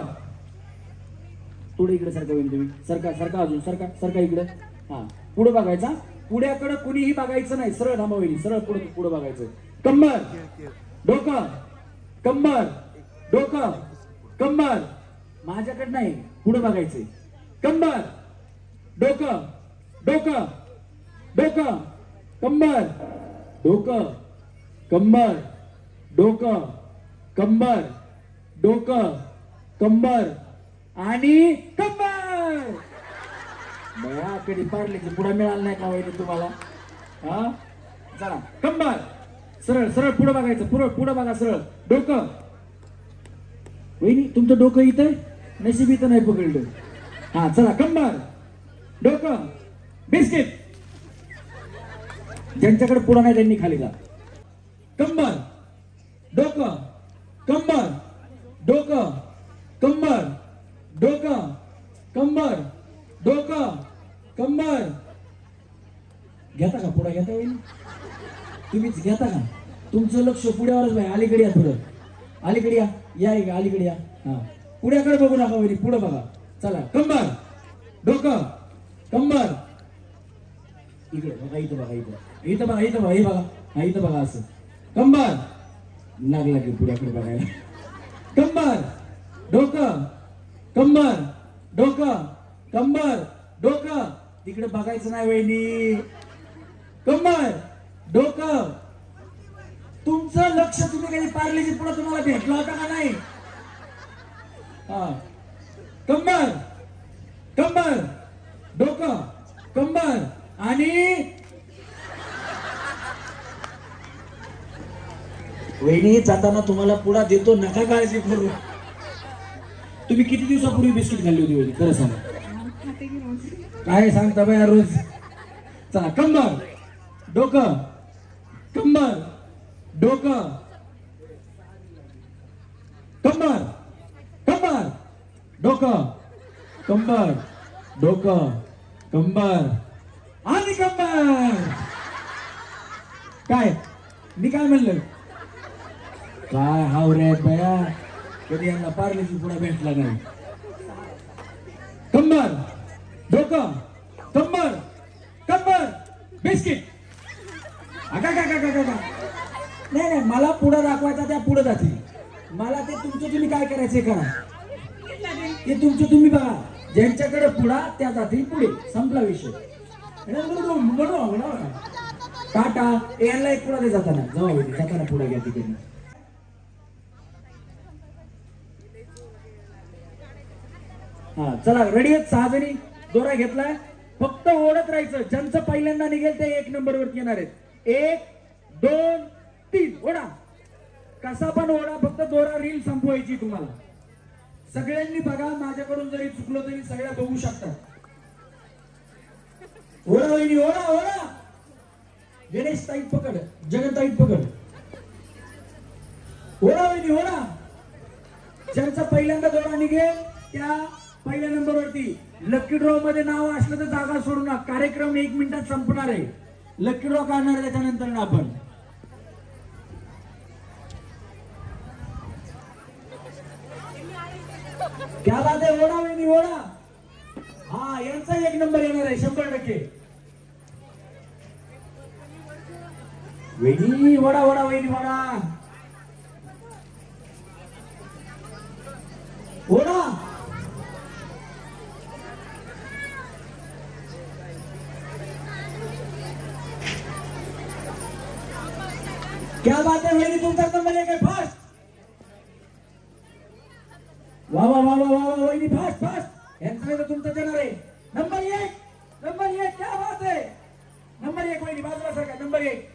थोडं इकडे सरका होईल तुम्ही सरका सरका अजून सरका सरका इकडे हा पुढे बघायचा पुढ्याकडे कुणीही बघायचं नाही सरळ थांबा होईल सरळ पुढे पुढे बघायचं कंबर डोकं कंबर डोकं कंबर माझ्याकडे नाही पुढे बघायचंय कंबर डोकं डोकं डोकं कंबर डोकं कंबर डोकं कंबर डोकं कंबर आणि कंबर बया कधी पारले की पुढे मिळाला नाही का वहिनी तुम्हाला हा चला कंबर सरळ सरळ पुढे बघायचं पुढे पुढे बघा सरळ डोकं वहिनी तुमचं डोकं इथं नशीब इथं नाही पकडलं हा चला कंबर डोकं बिस्किट ज्यांच्याकडे पुढे नाही त्यांनी खाली जा कंबर डोकं कंबर डोकं कंबर डोकं कंबर डोकं कंबर घेता का पुढे घेता येईल तुम्हीच घेता का तुमचं लक्ष पुढ्यावरच नाही अलीकडे या थोडं अलीकडे या अलीकडे या हा पुढ्याकडे बघू नका वहिनी पुढे बघा चला कंबर डोकं कंबर इकडे बघा इथं बघा इथं इथं बघा इथं बघा हे बघा हा इथं बघा असं कंबर लागला की पुढ्याकडे बघायला कंबर डोकं कंबर डोकं कंबर डोकं तिकडे बघायचं नाही वहिनी कंबर डोकं तुमचं लक्ष तुम्ही कधी पारलेची पुढे तुम्हाला भेटला होता का नाही हा कंबर कंबर डोकं कंबर आणि वहिनी जाताना तुम्हाला पुढा देतो नका काळजी करू तुम्ही किती दिवसापूर्वी बिस्किट खाल्ली होती वहिनी खरं सांगा काय सांगता बाया रोज चला कंबर डोकं कंबर डोकं कंबर कंबर डोकं कंबर डोकं कंबर आणि कंबर काय मी काय म्हणलं काय हावरे बया कधी यांना पार्लेची पुढे भेटला नाही कंबर डोकं कंबर कंबर बिस्किट नाही नाही, मला पुढं दाखवायचा त्या पुढे जातील. मला ते तुमचं तुम्ही काय करायचे करा, ते तुमचं तुम्ही बघा. ज्यांच्याकडे पुढा त्या जातील पुढे, संपला विषय. टाटा यायला एक पुढा दे जाताना, जाताना पुढे घ्या तिकडे. हा चला रेडी आहेत 6 जणी. दोरा घेतलाय, फक्त ओढत राहायचं. ज्यांचं पहिल्यांदा निघेल ते 1 नंबर वरती येणार आहेत. 1 2 3 ओढा. कसा पण ओढा, फक्त दोरा रील संपवायची तुम्हाला. सगळ्यांनी बघा, माझ्याकडून जरी चुकलं तरी सगळ्या बघू शकतात. ओढा वहिनी, ओढा ओढा. गणेश ताईट पकड, जगन ताईट पकड. ओढा वहिनी ओढा. ज्यांचा पहिल्यांदा दोरा निघेल त्या पहिल्या नंबर वरती. लकी ड्रॉ मध्ये नाव असलं तर जागा सोडू नका. कार्यक्रम 1 मिनिटात संपणार आहे. लकी ड्रॉ काढणार आहे त्याच्यानंतर आपण. क्या बात आहे, ओढा वहिनी ओढा. हा यांचा 1 नंबर येणार आहे 100%. वहिनी ओढा ओढा वहिनी ओढा ओढा. क्या बात है वहिनी, तुमचा नंबर 1 आहे. फास्ट. वा वा वा वा वा वहिनी, फास्ट फास्ट. यांचा तुमचा देणार आहे नंबर 1. नंबर 1, क्या बात है. नंबर 1 वहिनी, बाजूला सरका. Number 1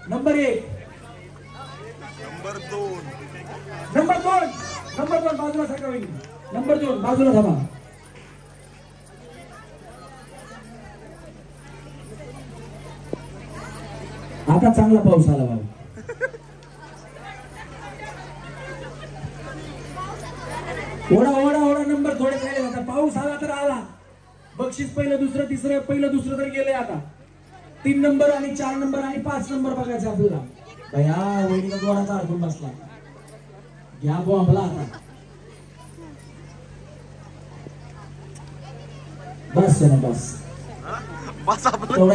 number 1 number 2 number 2 number 2 बाजूला सरका वहिनी. नंबर 2 बाजूला थांबा. आता चांगला पाऊस आला बाबा. ओढा ओढा ओढा. नंबर थोडे राहिले. आता पाऊस आला तर आला. बक्षीस पहिलं दुसरं तिसरं, पहिलं दुसरं तर गेलंय. आता 3 नंबर आणि 4 नंबर आणि 5 नंबर बघायचं आपल्याला. भया वहिनीचा दोराचा अडकून बसला. घ्या बॉम्बला आता. बस ना बस, बस आपलं थोडा